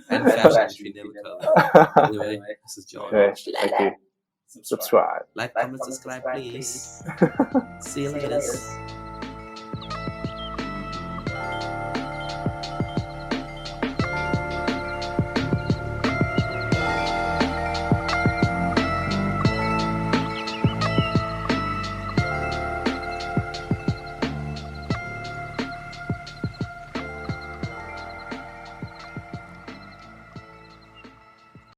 [SPEAKER 2] And fashion, which we never cover. Anyway, this is John.
[SPEAKER 1] Okay, thank you. Subscribe.
[SPEAKER 2] Like, comment, subscribe, please. See you later.